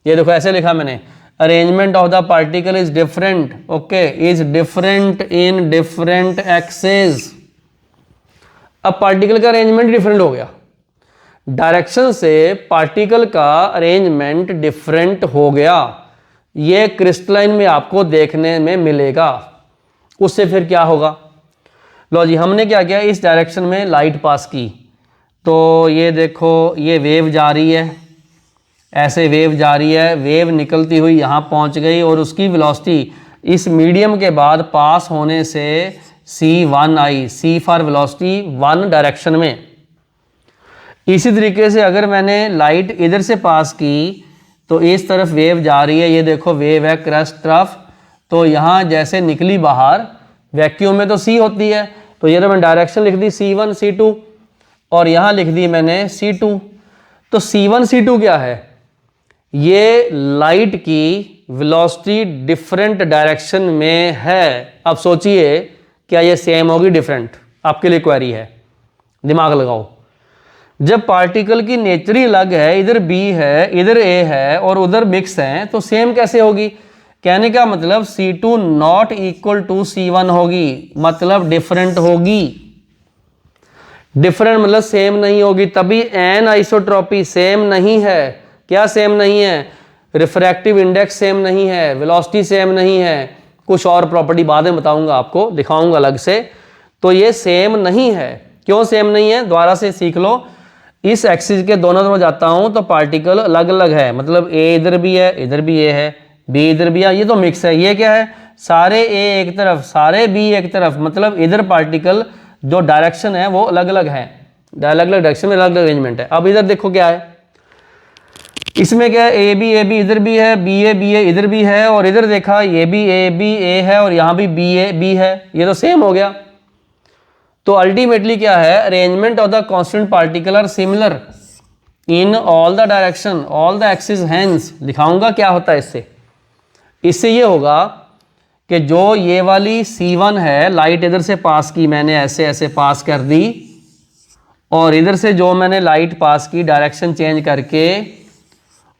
ये देखो ऐसे लिखा मैंने, arrangement of the particle is different, okay, is different in different axes. अब पार्टिकल का अरेंजमेंट डिफरेंट हो गया, डायरेक्शन से पार्टिकल का अरेंजमेंट डिफरेंट हो गया। ये क्रिस्टलाइन में आपको देखने में मिलेगा। उससे फिर क्या होगा, लो जी, हमने क्या किया, इस डायरेक्शन में लाइट पास की तो ये देखो ये वेव जा रही है, ऐसे वेव जा रही है, वेव निकलती हुई यहाँ पहुँच गई और उसकी वेलोसिटी इस मीडियम के बाद पास होने से c1 I, c for velocity 1 direction में। इसी तरीके से अगर मैंने लाइट इधर से पास की तो इस तरफ वेव जा रही है, ये देखो वेव है क्रस्ट तरफ, तो यहाँ जैसे निकली बाहर, वैक्यूम में तो c होती है, तो ये तो मैंने डायरेक्शन लिख दी c1 c2 और यहाँ लिख दी मैंने c2। तो c1 c2 क्या है, ये लाइट की वेलोसिटी डिफरेंट डायरेक्शन में है। अब सोचिए क्या ये सेम होगी डिफरेंट, आपके लिए क्वेरी है, दिमाग लगाओ। जब पार्टिकल की नेचर ही अलग है, इधर B है, इधर A है और उधर मिक्स है, तो सेम कैसे होगी। कहने का मतलब C2 not equal to C1 होगी, मतलब डिफरेंट होगी। डिफरेंट मतलब सेम नहीं होगी, तभी एन आइसोट्रॉपी सेम नहीं है। क्या सेम नहीं है, रिफ्रैक्टिव इंडेक्स सेम नहीं है, वेलोसिटी सेम नहीं है, कुछ और प्रॉपर्टी बाद में बताऊंगा, आपको दिखाऊंगा अलग से। तो ये सेम नहीं है। क्यों सेम नहीं है, दोबारा से सीख लो। इस एक्सिस के दोनों तरफ जाता हूं तो पार्टिकल अलग अलग है, मतलब ए इधर भी है, इधर भी ए है, बी इधर भी है, ये तो मिक्स है। ये क्या है, सारे ए एक तरफ, सारे बी एक तरफ, मतलब इधर पार्टिकल जो डायरेक्शन है वो अलग अलग है, अलग अलग डायरेक्शन में अलग अलग अरेंजमेंट है। अब इधर देखो क्या है, इसमें क्या है, ए बी इधर भी है, बी ए इधर भी है, और इधर देखा ये भी ए है और यहाँ भी बी है, ये तो सेम हो गया। तो अल्टीमेटली क्या है, arrangement of the constant particle are similar in all the direction, all the axis, hence लिखाऊंगा क्या होता है इससे। इससे ये होगा कि जो ये वाली C1 है, लाइट इधर से पास की मैंने, ऐसे ऐसे पास कर दी, और इधर से जो मैंने लाइट पास की डायरेक्शन चेंज करके,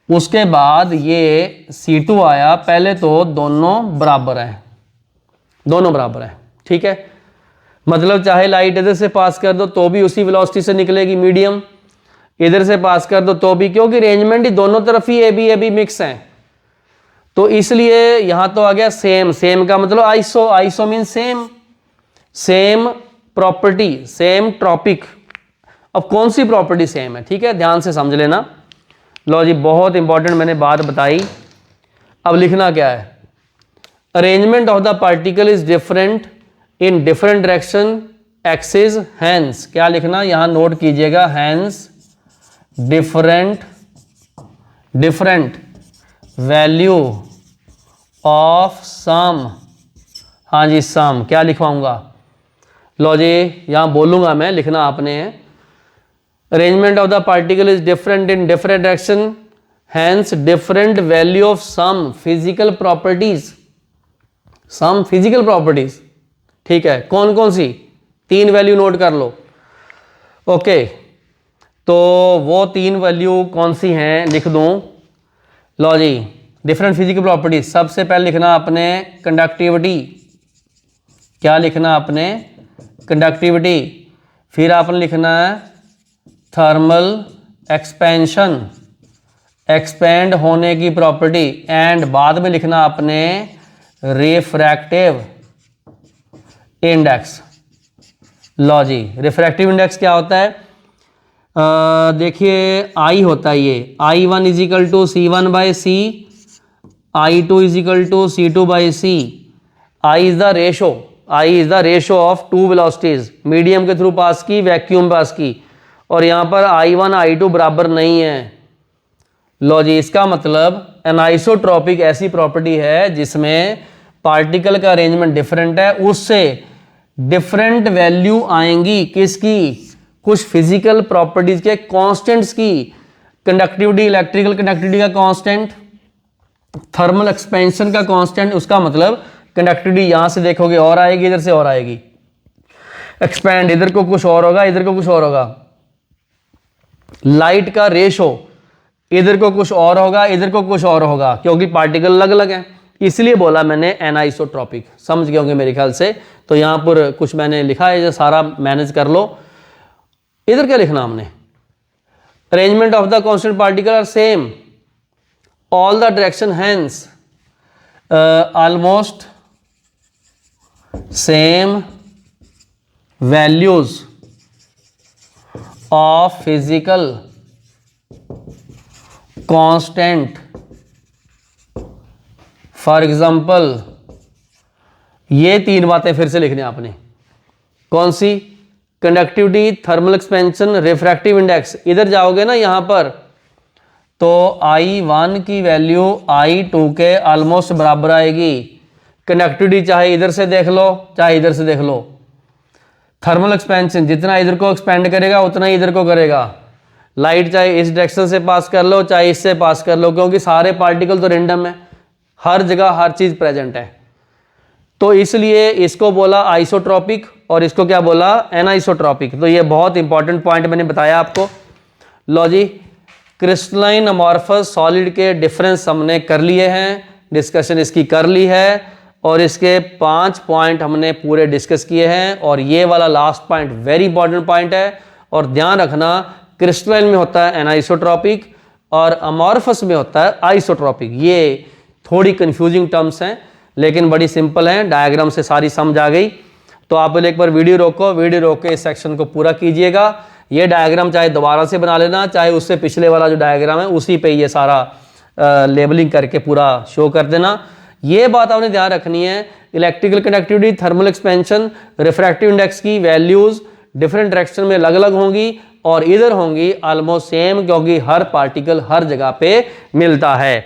उसके बाद ये C2 आया। पहले तो दोनों बराबर हैं, दोनों बराबर हैं, ठीक है। मतलब चाहे लाइट इधर से पास कर दो तो भी उसी वेलोसिटी से निकलेगी, मीडियम इधर से पास कर दो तो भी, क्योंकि अरेंजमेंट ही दोनों तरफ ही ए बी मिक्स हैं। तो इसलिए यहां तो आ गया सेम। सेम का मतलब iso, iso mean same, same property, same topic. अब कौन सी प्रॉपर्टी सेम है, ठीक है, ध्यान से समझ लेना। लो जी, बहुत इंपॉर्टेंट मैंने बात बताई। अब लिखना क्या है, arrangement of the particle is different in different direction axis, hence क्या लिखना, यहां नोट कीजिएगा, hence different value of some. हाँ जी, सम क्या लिखवाऊंगा, लो जी यहां बोलूंगा मैं, लिखना आपने है। Arrangement of the particle is different in different direction, hence different value of some physical properties, some physical properties, ठीक है। कौन कौन सी, 3 वैल्यू नोट कर लो, ओके। तो वो 3 वैल्यू कौन सी हैं, लिख दूं, लो जी, डिफरेंट फिजिकल प्रॉपर्टीज। सबसे पहले लिखना आपने कंडक्टिविटी, क्या लिखना आपने, कंडक्टिविटी। फिर आपने लिखना है थर्मल एक्सपेंशन, एक्सपेंड होने की प्रॉपर्टी, एंड बाद में लिखना आपने रिफ्रैक्टिव इंडेक्स। लो जी, रिफ्रैक्टिव इंडेक्स क्या होता है? देखिए आई होता है ये I1 is equal to C1 by C, I2 is equal to C2 by C. I is the ratio of two velocities, medium के थ्रू पास की, वैक्यूम पास की, और यहाँ पर I1 I2 बराबर नहीं है। लो जी, इसका मतलब एनाइसोट्रॉपिक ऐसी प्रॉपर्टी है जिसमें पार्टिकल का अरेंजमेंट डिफरेंट है, उससे डिफरेंट वैल्यू आएंगी किसकी? कुछ फिजिकल प्रॉपर्टीज के कांस्टेंट्स की। कंडक्टिविटी, इलेक्ट्रिकल कंडक्टिविटी का कांस्टेंट, थर्मल एक्सपेंशन का कांस्टेंट, उसका मतलब कंडक्टिविटी यहां से देखोगे और आएगी, इधर से और आएगी। एक्सपेंड इधर को कुछ और होगा, इधर को कुछ और होगा। लाइट का रेशो इधर को कुछ और होगा, इधर को कुछ और होगा, क्योंकि पार्टिकल अलग अलग हैं। इसलिए बोला मैंने एनाइसोट्रॉपिक, समझ गए होंगे मेरे ख्याल से। तो यहां पर कुछ मैंने लिखा है, जो सारा मैनेज कर लो। इधर क्या लिखना हमने? Arrangement of the constant particle are same, all the direction hence almost same values of physical constant. For example ये तीन बातें फिर से लिखनी है आपने। कौन सी? Conductivity, thermal expansion, refractive index. इधर जाओगे ना यहां पर, तो I1 की वैल्यू I2 के ऑलमोस्ट बराबर आएगी। कंडक्टिविटी चाहे इधर से देख लो चाहे इधर से देख लो। थर्मल एक्सपेंशन जितना इधर को एक्सपेंड करेगा उतना ही इधर को करेगा। लाइट चाहे इस डायरेक्शन से पास कर लो चाहे इससे पास कर लो, क्योंकि सारे पार्टिकल तो रेंडम है, हर जगह हर चीज प्रेजेंट है। तो इसलिए इसको बोला आइसोट्रॉपिक और इसको क्या बोला? एनाइसोट्रॉपिक। तो ये बहुत इंपॉर्टेंट पॉइंट मैंने बताया आपको। लो जी, क्रिस्टलाइन अमॉर्फस सॉलिड के डिफरेंस हमने कर लिए हैं, डिस्कशन इसकी कर ली है, और इसके 5 पॉइंट हमने पूरे डिस्कस किए हैं। और ये वाला last point very important point है, और ध्यान रखना क्रिस्टलाइन में होता है एनाइसोट्रॉपिक और अमॉर्फस में होता है आइसोट्रॉपिक। ये थोड़ी कंफ्यूजिंग टर्म्स हैं लेकिन बड़ी सिंपल हैं, डायग्राम से सारी समझ आ गई। तो आप एक बार वीडियो रोको, वीडियो रोक के इस सेक्शन को पूरा कीजिएगा। ये डायग्राम चाहे दोबारा से बना लेना, चाहे उससे पिछले वाला जो डायग्राम है उसी पे ये सारा लेबलिंग करके पूरा शो कर देना। ये बात आपने ध्यान रखनी है, electrical conductivity, thermal expansion, refractive index की वैल्यूज डिफरेंट डायरेक्शन में अलग अलग होंगी और इधर होंगी ऑलमोस्ट सेम, क्योंकि हर पार्टिकल हर जगह पे मिलता है।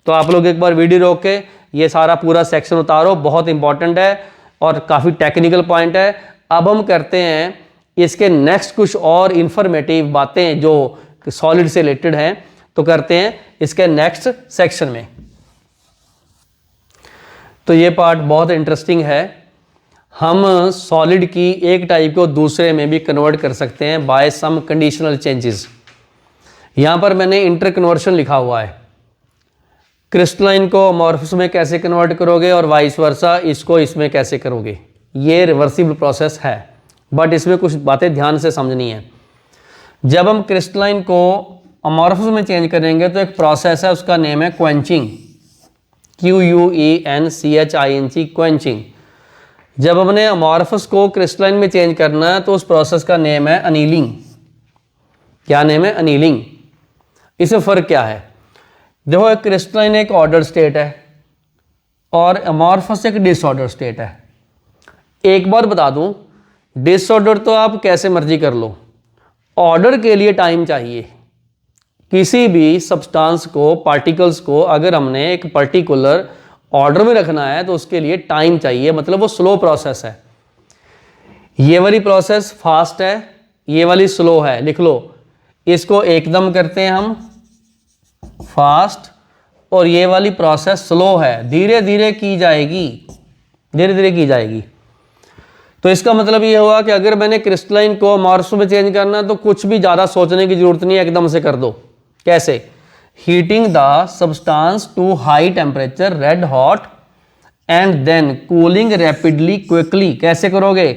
तो आप लोग एक बार वीडियो रोक के ये सारा पूरा सेक्शन उतारो, बहुत इंपॉर्टेंट है और काफ़ी टेक्निकल पॉइंट है। अब हम करते हैं इसके नेक्स्ट कुछ और इंफॉर्मेटिव बातें जो सॉलिड से रिलेटेड हैं, तो करते हैं इसके नेक्स्ट सेक्शन में। तो ये पार्ट बहुत इंटरेस्टिंग है। हम सॉलिड की एक टाइप को दूसरे में भी कन्वर्ट कर सकते हैं बाय सम कंडीशनल चेंजेस। यहाँ पर मैंने इंटर कन्वर्शन लिखा हुआ है। क्रिस्टलाइन को अमॉर्फस में कैसे कन्वर्ट करोगे और वाइस वर्सा इसको इसमें कैसे करोगे, ये रिवर्सिबल प्रोसेस है, बट इसमें कुछ बातें ध्यान से समझनी है। जब हम क्रिस्टलाइन को अमॉर्फस में चेंज करेंगे तो एक प्रोसेस है, उसका नेम है क्वेंचिंग, QUENCHING, क्वेंचिंग। जब हमने अमॉर्फस को क्रिस्टलाइन में चेंज करना है तो उस प्रोसेस का नेम है अनीलिंग। क्या नेम है? अनीलिंग। इसमें फ़र्क क्या है? देखो, एक क्रिस्टलाइन एक ऑर्डर स्टेट है और अमॉर्फस एक डिसऑर्डर स्टेट है। एक बात बता दूं, डिसऑर्डर तो आप कैसे मर्जी कर लो, ऑर्डर के लिए टाइम चाहिए। किसी भी सब्सटेंस को, पार्टिकल्स को अगर हमने एक पर्टिकुलर ऑर्डर में रखना है तो उसके लिए टाइम चाहिए, मतलब वो स्लो प्रोसेस है। ये वाली प्रोसेस फास्ट है, ये वाली स्लो है। लिख लो, इसको एकदम करते हैं हम फास्ट, और ये वाली प्रोसेस स्लो है, धीरे धीरे की जाएगी, धीरे धीरे की जाएगी। तो इसका मतलब ये हुआ कि अगर मैंने क्रिस्टलाइन को अमॉर्फस में चेंज करना है तो कुछ भी ज़्यादा सोचने की जरूरत नहीं है, एकदम से कर दो। कैसे? Heating the substance to high temperature, red hot, and then cooling rapidly quickly. कैसे करोगे?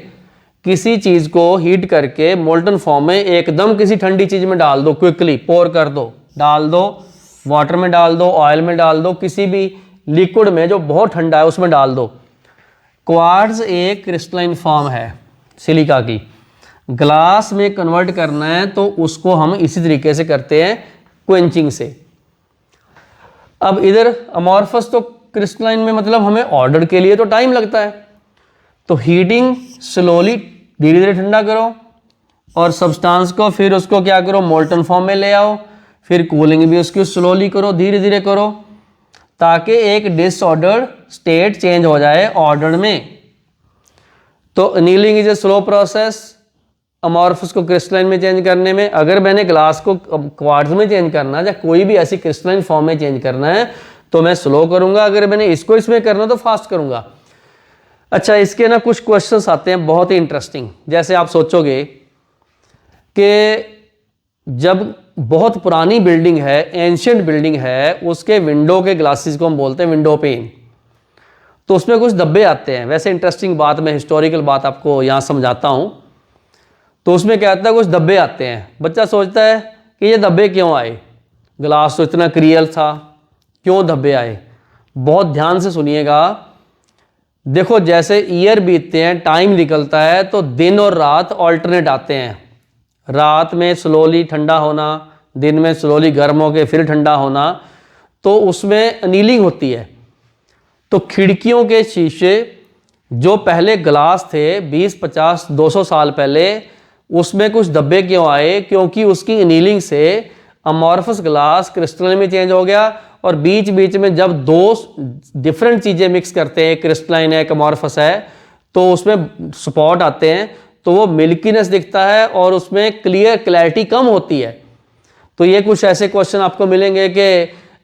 किसी चीज को हीट करके मोल्टन फॉर्म में एकदम किसी ठंडी चीज में डाल दो, क्विकली पोर कर दो, डाल दो, वाटर में डाल दो, ऑयल में डाल दो, किसी भी लिक्विड में जो बहुत ठंडा है उसमें डाल दो। क्वार्ट्ज एक क्रिस्टलाइन फॉर्म है सिलिका की, ग्लास में कन्वर्ट करना है तो उसको हम इसी तरीके से करते हैं, क्वेंचिंग से। अब इधर अमॉर्फस तो क्रिस्टलाइन में मतलब हमें ऑर्डर के लिए तो टाइम लगता है, तो हीटिंग स्लोली धीरे धीरे ठंडा करो और सब्सटेंस को फिर उसको क्या करो, मोल्टन फॉर्म में ले आओ, फिर कूलिंग भी उसकी स्लोली करो, धीरे धीरे करो, ताकि एक डिसऑर्डर्ड स्टेट चेंज हो जाए ऑर्डर में। तो annealing is a slow process amorphous को क्रिस्टलाइन में चेंज करने में। अगर मैंने ग्लास को क्वार्ट्ज में चेंज करना या कोई भी ऐसी क्रिस्टलाइन फॉर्म में चेंज करना है तो मैं स्लो करूंगा, अगर मैंने इसको इसमें करना तो फास्ट करूंगा। अच्छा, इसके ना कुछ क्वेश्चंस आते हैं बहुत ही इंटरेस्टिंग। जैसे आप सोचोगे कि जब बहुत पुरानी बिल्डिंग है, एंशियंट बिल्डिंग है, उसके विंडो के ग्लासेस को हम बोलते हैं विंडो पेन, तो उसमें कुछ धब्बे आते हैं। वैसे इंटरेस्टिंग बात, मैं हिस्टोरिकल बात आपको यहाँ समझाता हूँ। तो उसमें क्या आता है, कुछ धब्बे आते हैं। बच्चा सोचता है कि ये धब्बे क्यों आए, ग्लास तो इतना क्लियर था, क्यों धब्बे आए? बहुत ध्यान से सुनिएगा। देखो, जैसे ईयर बीतते हैं, टाइम निकलता है, तो दिन और रात ऑल्टरनेट आते हैं। रात में स्लोली ठंडा होना, दिन में स्लोली गर्म होकर फिर ठंडा होना, तो उसमें अनीलिंग होती है। तो खिड़कियों के शीशे जो पहले ग्लास थे 20, 50, 200 साल पहले, उसमें कुछ धब्बे क्यों आए? क्योंकि उसकी अनीलिंग से अमॉर्फस ग्लास क्रिस्टलाइन में चेंज हो गया, और बीच बीच में जब दो डिफरेंट चीज़ें मिक्स करते हैं, क्रिस्टलाइन है, अमॉर्फस है, तो उसमें स्पॉट आते हैं, तो वो मिल्कीनेस दिखता है और उसमें क्लैरिटी कम होती है। तो ये कुछ ऐसे क्वेश्चन आपको मिलेंगे कि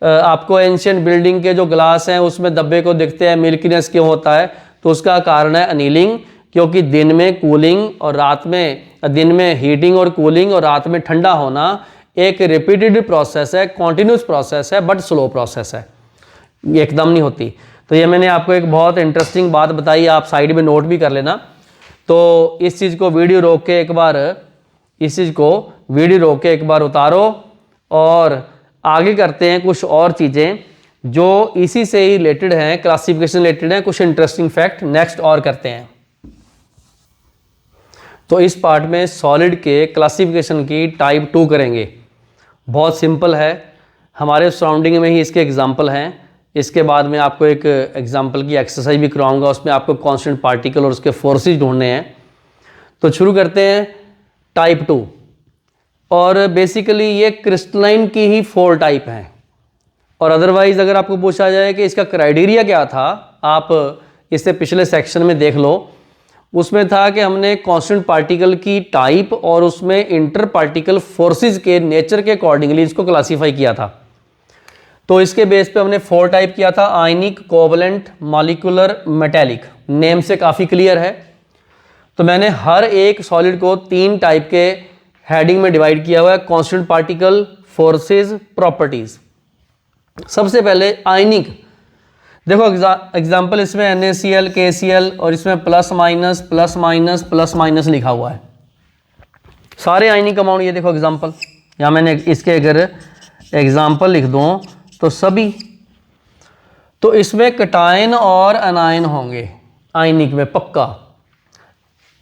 आपको एंशियंट बिल्डिंग के जो ग्लास हैं उसमें धब्बे को दिखते हैं, मिल्कीनेस क्यों होता है? तो उसका कारण है अनीलिंग, क्योंकि दिन में कूलिंग और रात में, दिन में हीटिंग और कूलिंग और रात में ठंडा होना एक रिपीटेड प्रोसेस है, कॉन्टिन्यूस प्रोसेस है, बट स्लो प्रोसेस है, एकदम नहीं होती। तो ये मैंने आपको एक बहुत इंटरेस्टिंग बात बताई, आप साइड में नोट भी कर लेना। तो इस चीज़ को वीडियो रोक के एक बार, इस चीज़ को वीडियो रोक के एक बार उतारो और आगे करते हैं कुछ और चीज़ें जो इसी से ही रिलेटेड हैं, क्लासिफिकेशन रिलेटेड हैं, कुछ इंटरेस्टिंग फैक्ट नेक्स्ट और करते हैं। तो इस पार्ट में सॉलिड के क्लासिफिकेशन की टाइप 2 करेंगे। बहुत सिंपल है, हमारे सराउंडिंग में ही इसके एग्जाम्पल हैं। इसके बाद में आपको एक एग्जाम्पल की एक्सरसाइज भी कराऊंगा, उसमें आपको कांस्टेंट पार्टिकल और उसके फोर्सेस ढूंढने हैं। तो शुरू करते हैं टाइप 2। और बेसिकली ये क्रिस्टलाइन की ही 4 टाइप हैं। और अदरवाइज अगर आपको पूछा जाए कि इसका क्राइटेरिया क्या था, आप इससे पिछले सेक्शन में देख लो, उसमें था कि हमने कांस्टेंट पार्टिकल की टाइप और उसमें इंटर पार्टिकल फोर्सेस के नेचर के अकॉर्डिंगली इसको क्लासीफाई किया था। तो इसके बेस पे हमने 4 टाइप किया था, आयनिक, कोवलेंट, मॉलिक्यूलर, मेटेलिक। नेम से काफ़ी क्लियर है। तो मैंने हर एक सॉलिड को 3 टाइप के हेडिंग में डिवाइड किया हुआ है, कांस्टेंट पार्टिकल, फोर्सेस, प्रॉपर्टीज। सबसे पहले आयनिक। देखो एग्जाम्पल इसमें NaCl, KCl और इसमें plus minus plus minus plus minus लिखा हुआ है, सारे आयनिक कंपाउंड। ये देखो एग्जाम्पल, यहाँ मैंने इसके अगर एग्जाम्पल लिख दूँ तो सभी, तो इसमें कटायन और अनायन होंगे आयनिक में पक्का।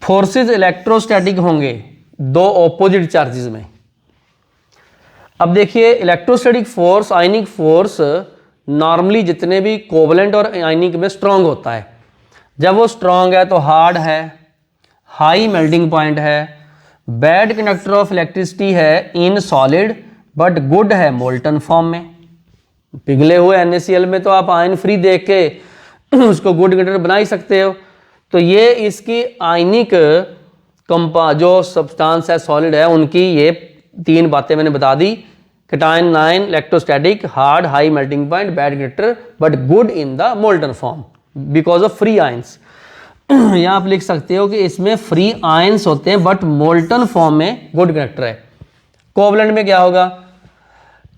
फोर्सेस इलेक्ट्रोस्टैटिक होंगे 2 ऑपोजिट चार्जेस में। अब देखिए, इलेक्ट्रोस्टैटिक फोर्स, आयनिक फोर्स नॉर्मली जितने भी कोवलेंट और आयनिक में स्ट्रांग होता है। जब वो स्ट्रांग है तो हार्ड है, हाई मेल्टिंग पॉइंट है, बैड कंडक्टर ऑफ इलेक्ट्रिसिटी है इन सॉलिड, बट गुड है मोल्टन फॉर्म में। पिघले हुए NaCl में तो आप आयन फ्री देख के उसको गुड कंडक्टर बना ही सकते हो। तो ये इसकी आयनिक जो सब्सटेंस है, सॉलिड है, उनकी ये 3 बातें मैंने बता दी। Cation, anion, electrostatic, hard, high melting point, bad conductor, but good in the molten form because of free ions. यहाँ आप लिख सकते हो कि इसमें फ्री आयंस होते हैं बट मोल्टन फॉर्म में गुड कंडक्टर है। कोवलेंट में क्या होगा?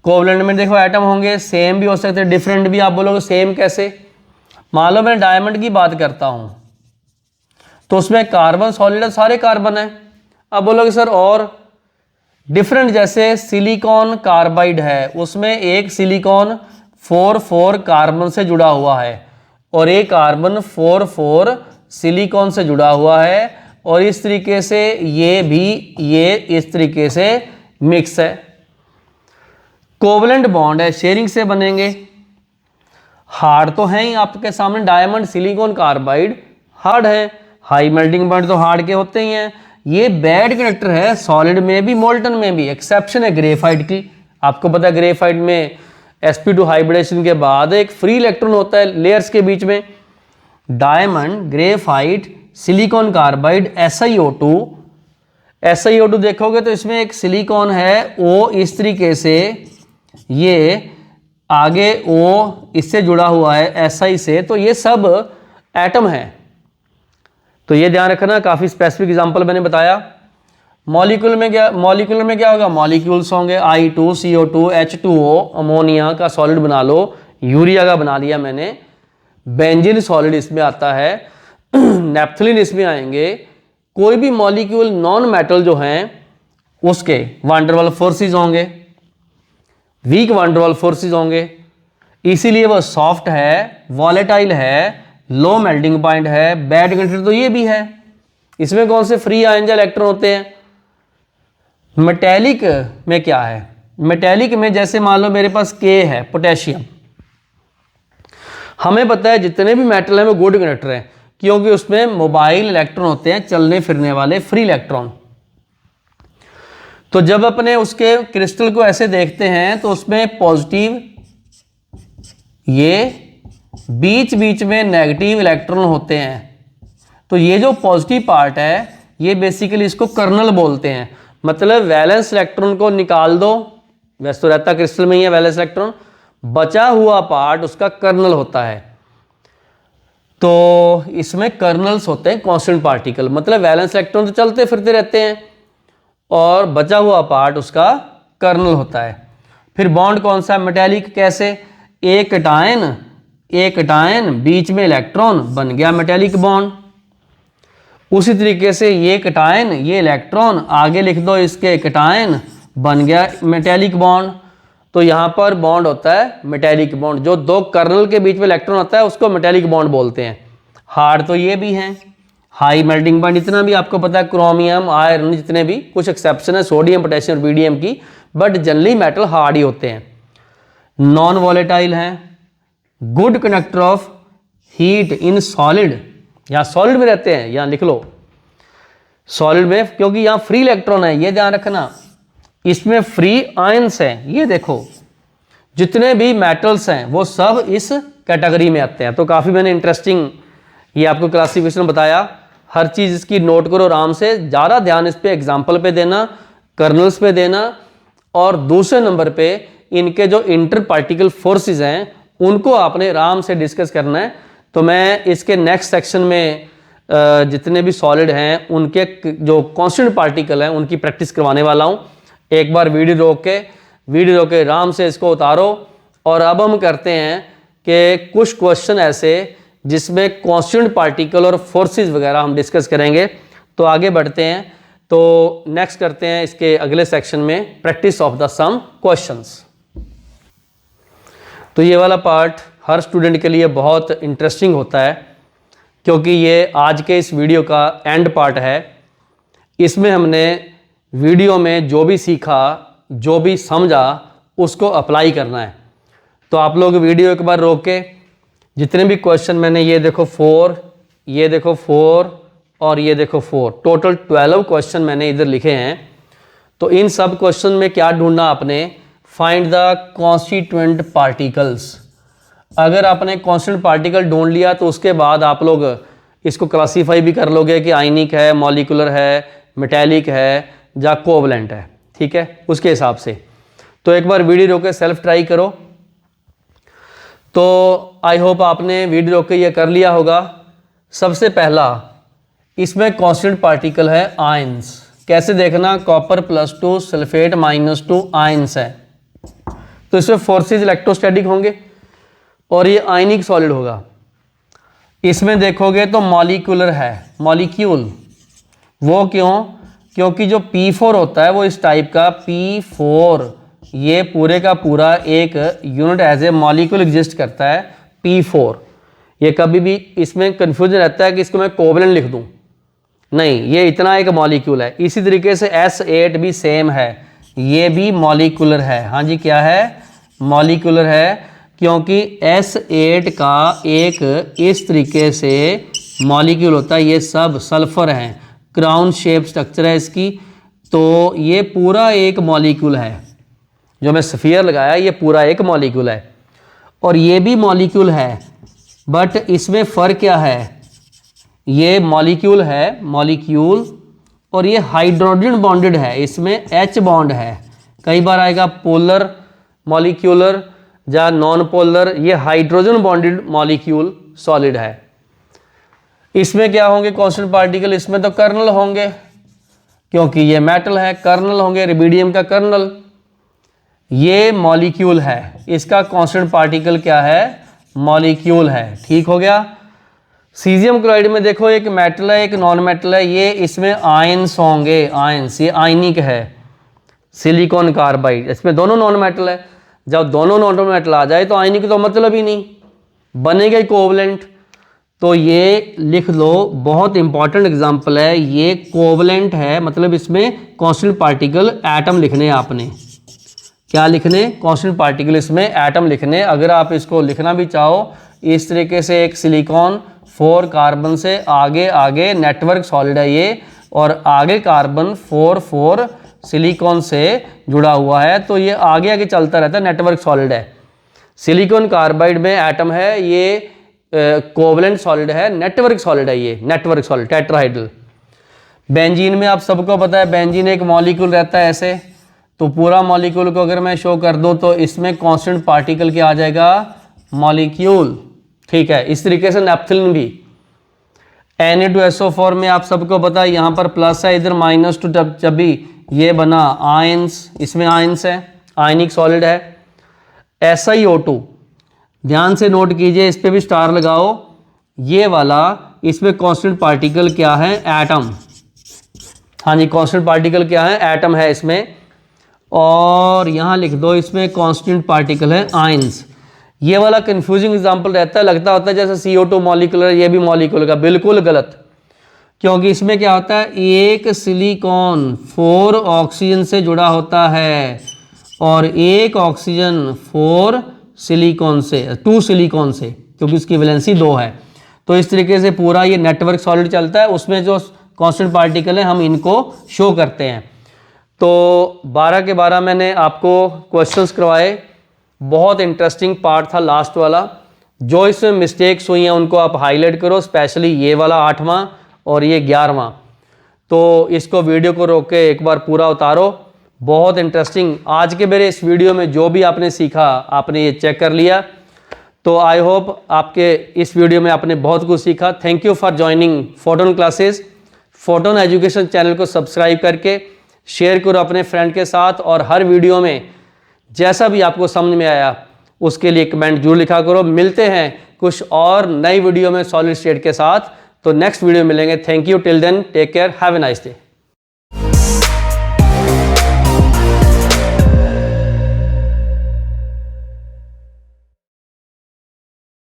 कोवलेंट में देखो एटम होंगे, सेम भी हो सकते हैं, डिफरेंट भी। आप बोलोगे सेम कैसे? मान लो मैं डायमंड की बात करता हूँ, तो उसमें कार्बन सॉलिड है, सारे कार्बन है। अब बोलोगे सर और डिफरेंट, जैसे सिलिकॉन कार्बाइड है, उसमें एक सिलिकॉन 4 कार्बन से जुड़ा हुआ है और एक कार्बन 4 सिलिकॉन से जुड़ा हुआ है, और इस तरीके से ये भी ये इस तरीके से मिक्स है। कोवलेंट बॉन्ड है, शेयरिंग से बनेंगे। हार्ड तो है ही आपके सामने, डायमंड सिलिकॉन कार्बाइड हार्ड है, हाई मेल्टिंग पॉइंट तो हार्ड के होते ही हैं। ये बैड कंडक्टर है, सॉलिड में भी मोल्टन में भी। एक्सेप्शन है ग्रेफाइट की। आपको पता है ग्रेफाइट में sp2 हाइब्रिडेशन के बाद एक फ्री इलेक्ट्रॉन होता है लेयर्स के बीच में। Diamond, graphite, silicon carbide, SiO2 देखोगे तो इसमें एक सिलिकॉन है, O इस तरीके से, ये आगे O इससे जुड़ा हुआ है Si से, तो ये सब एटम है। तो ये ध्यान रखना, काफ़ी स्पेसिफिक एग्जांपल मैंने बताया। मॉलिक्यूल में क्या होगा, मॉलिक्यूल्स होंगे I2CO2 H2O, अमोनिया का सॉलिड बना लो, यूरिया का बना लिया मैंने, बेंजीन सॉलिड इसमें आता है, नेप्थलीन इसमें आएंगे। कोई भी मॉलिक्यूल नॉन मेटल जो हैं उसके वान डेर वाल्स फोर्सेस होंगे, week van der Waals forces होंगे, इसीलिए वह सॉफ्ट है, वॉलेटाइल है, लो मेल्टिंग पॉइंट है, बैड कंडक्टर तो ये भी है। इसमें कौन से फ्री आयन या इलेक्ट्रॉन होते हैं। मेटेलिक में क्या है, मेटेलिक में जैसे मान लो मेरे पास K है, पोटेशियम। हमें पता है जितने भी मेटल हैं वो गुड कंडक्टर हैं, क्योंकि उसमें मोबाइल इलेक्ट्रॉन होते हैं, चलने फिरने वाले फ्री इलेक्ट्रॉन। तो जब अपने उसके क्रिस्टल को ऐसे देखते हैं तो उसमें पॉजिटिव, ये बीच बीच में नेगेटिव इलेक्ट्रॉन होते हैं। तो ये जो पॉजिटिव पार्ट है ये बेसिकली इसको कर्नल बोलते हैं। मतलब वैलेंस इलेक्ट्रॉन को निकाल दो, वैसे तो रहता क्रिस्टल में ही है वैलेंस इलेक्ट्रॉन, बचा हुआ पार्ट उसका कर्नल होता है। तो इसमें कर्नल्स होते हैं कांस्टेंट पार्टिकल, मतलब वैलेंस इलेक्ट्रॉन तो चलते फिरते रहते हैं और बचा हुआ पार्ट उसका कर्नल होता है। फिर बॉन्ड कौन सा, मेटेलिक कैसे, एक कटायन बीच में इलेक्ट्रॉन बन गया मेटेलिक बॉन्ड। उसी तरीके से ये कटायन ये इलेक्ट्रॉन आगे लिख दो, इसके कटायन बन गया मेटेलिक बॉन्ड। तो यहाँ पर बॉन्ड होता है मेटेलिक बॉन्ड, जो दो कर्नल के बीच में इलेक्ट्रॉन होता है उसको मेटेलिक बॉन्ड बोलते हैं। हार्ड तो ये भी हैं, हाई मेल्टिंग पॉइंट इतना भी आपको पता है, क्रोमियम, आयरन, जितने भी, कुछ एक्सेप्शन है सोडियम, पोटेशियम और बीडीएम की, बट जनरली मेटल हार्ड ही होते हैं। नॉन वॉलेटाइल हैं, good conductor of heat in solid, यहाँ सॉलिड में रहते हैं, यहाँ लिख लो सॉलिड में, क्योंकि यहाँ फ्री इलेक्ट्रॉन है, ये ध्यान रखना। इसमें फ्री आयंस हैं, ये देखो जितने भी मेटल्स हैं वो सब इस कैटेगरी में आते हैं। तो काफ़ी मैंने इंटरेस्टिंग ये आपको क्लासिफिकेशन बताया, हर चीज़ इसकी नोट करो आराम से, ज़्यादा ध्यान इस पे एग्जाम्पल पे देना, कर्नल्स पे देना, और दूसरे नंबर पे इनके जो इंटर पार्टिकल फोर्सेस हैं उनको आपने आराम से डिस्कस करना है। तो मैं इसके नेक्स्ट सेक्शन में जितने भी सॉलिड हैं उनके जो कांस्टेंट पार्टिकल हैं उनकी प्रैक्टिस करवाने वाला हूं। एक बार वीडियो रोक के आराम से इसको उतारो। और अब हम करते हैं कि कुछ क्वेश्चन ऐसे जिसमें कांस्टेंट पार्टिकल और फोर्सेस वगैरह हम डिस्कस करेंगे। तो आगे बढ़ते हैं, तो नेक्स्ट करते हैं इसके अगले सेक्शन में practice of the some questions. तो ये वाला पार्ट हर स्टूडेंट के लिए बहुत इंटरेस्टिंग होता है, क्योंकि ये आज के इस वीडियो का एंड पार्ट है। इसमें हमने वीडियो में जो भी सीखा, जो भी समझा, उसको अप्लाई करना है। तो आप लोग वीडियो एक बार रोक के जितने भी क्वेश्चन मैंने, ये देखो 4, ये देखो 4 और ये देखो 4, टोटल 12 क्वेश्चन मैंने इधर लिखे हैं। तो इन सब क्वेश्चन में क्या ढूंढना आपने, फाइंड द कॉन्स्टिट्यूएंट पार्टिकल्स। अगर आपने कांस्टेंट पार्टिकल ढूंढ लिया तो उसके बाद आप लोग इसको क्लासीफाई भी कर लोगे कि आयनिक है, मॉलिकुलर है, मेटेलिक है या कोवलेंट है, ठीक है, उसके हिसाब से। तो एक बार वीडियो रोक के सेल्फ ट्राई करो। तो आई होप आपने वीडियो रोक के ये कर लिया होगा। सबसे पहला इसमें कांस्टेंट पार्टिकल है आयंस। कैसे देखना, कॉपर +2 सल्फेट -2 आयंस है, तो इसमें फोर्सेस इलेक्ट्रोस्टैटिक होंगे और ये आयनिक सॉलिड होगा। इसमें देखोगे तो मॉलिक्यूलर है, मॉलिक्यूल। वो क्यों? क्योंकि जो P4 होता है वो इस टाइप का P4, ये पूरे का पूरा एक unit as a molecule exist करता है P4। ये कभी भी इसमें कंफ्यूजन रहता है कि इसको मैं कोवलेंट लिख दूं, नहीं, ये इतना एक मॉलिक्यूल है। इसी तरीके से S8 भी सेम है, ये भी मॉलिक्यूलर है। हाँ जी, क्या है? मॉलिक्यूलर है, क्योंकि S8 का एक इस तरीके से मॉलिक्यूल होता है, ये सब सल्फर हैं, क्राउन शेप स्ट्रक्चर है इसकी, तो ये पूरा एक मॉलिक्यूल है। जो मैं स्फीयर लगाया ये पूरा एक मॉलिक्यूल है। और ये भी मॉलिक्यूल है, बट इसमें फ़र्क क्या है? ये मॉलिक्यूल है, मॉलिक्यूल, और ये हाइड्रोजन बॉन्डेड है, इसमें H बॉन्ड है। कई बार आएगा पोलर मॉलिक्यूलर या नॉन पोलर, ये हाइड्रोजन बॉन्डेड मॉलिक्यूल सॉलिड है। इसमें क्या होंगे कांस्टेंट पार्टिकल? इसमें तो कर्नल होंगे, क्योंकि ये मेटल है, कर्नल होंगे, रुबिडियम का कर्नल। ये मॉलिक्यूल है, इसका कांस्टेंट पार्टिकल क्या है? मॉलिक्यूल है। ठीक हो गया। सीजियम क्लोराइड में देखो, एक मेटल है, एक नॉन मेटल है, ये इसमें आयंस होंगे, आयंस, ये आयनिक है। सिलिकॉन कार्बाइड, इसमें दोनों नॉन मेटल है। जब दोनों नॉन मेटल आ जाए तो आयनिक तो मतलब ही नहीं, बनेगा कोवलेंट। तो ये लिख लो, बहुत इंपॉर्टेंट एग्जांपल है ये, कोवलेंट है, मतलब इसमें कांस्टेंट पार्टिकल एटम लिखने हैं आपने। क्या लिखने? कांस्टेंट पार्टिकल, इसमें एटम लिखने। अगर आप इसको लिखना भी चाहो इस तरीके से, एक सिलिकॉन 4 कार्बन से आगे आगे नेटवर्क सॉलिड है ये, और आगे कार्बन 4 सिलिकॉन से जुड़ा हुआ है, तो ये आगे आगे चलता रहता है, नेटवर्क सॉलिड है। सिलिकॉन कार्बाइड में एटम है, ये कोवलेंट सॉलिड है, नेटवर्क सॉलिड है, ये नेटवर्क सॉलिड टेट्राहाइड्रल। बेंजीन में आप सबको पता है, बेंजीन एक मॉलिक्यूल रहता है ऐसे, तो पूरा मॉलिक्यूल को अगर मैं शो कर दूं तो इसमें कांस्टेंट पार्टिकल क्या आ जाएगा? मॉलिक्यूल। ठीक है। इस तरीके से नेप्थलीन भी, Na2SO4 में आप सबको पता है यहाँ पर प्लस है, इधर -2, जब भी ये बना आयंस, इसमें आयंस है, आयनिक सॉलिड है। SiO2 ध्यान से नोट कीजिए, इस पे भी स्टार लगाओ, ये वाला, इसमें कांस्टेंट पार्टिकल क्या है? एटम। हाँ जी, कांस्टेंट पार्टिकल क्या है? एटम है इसमें। और यहाँ लिख दो, इसमें कांस्टेंट पार्टिकल है आयंस। ये वाला कंफ्यूजिंग एग्जांपल रहता है, लगता होता है जैसे CO2 मॉलिक्यूलर, ये भी मॉलिक्यूल का, बिल्कुल गलत। क्योंकि इसमें क्या होता है? एक सिलिकॉन 4 ऑक्सीजन से जुड़ा होता है, और एक ऑक्सीजन 4 सिलिकॉन से, 2 सिलिकॉन से, क्योंकि उसकी वैलेंसी 2 है। तो इस तरीके से पूरा ये नेटवर्क सॉलिड चलता है, उसमें जो कांस्टेंट पार्टिकल है हम इनको शो करते हैं। तो 12 के 12 मैंने आपको क्वेश्चंस करवाए, बहुत इंटरेस्टिंग पार्ट था लास्ट वाला। जो इसमें मिस्टेक्स हुई हैं उनको आप हाईलाइट करो, स्पेशली ये वाला 8वां और ये 11वां। तो इसको वीडियो को रोक के एक बार पूरा उतारो, बहुत इंटरेस्टिंग। आज के मेरे इस वीडियो में जो भी आपने सीखा आपने ये चेक कर लिया, तो आई होप आपके इस वीडियो में आपने बहुत कुछ सीखा। Thank you for joining photon classes. Photon education channel को सब्सक्राइब करके शेयर करो अपने फ्रेंड के साथ, और हर वीडियो में जैसा भी आपको समझ में आया उसके लिए कमेंट जरूर लिखा करो। मिलते हैं कुछ और नई वीडियो में सॉलिड स्टेट के साथ, तो नेक्स्ट वीडियो मिलेंगे। Thank you, till then take care, have a nice day.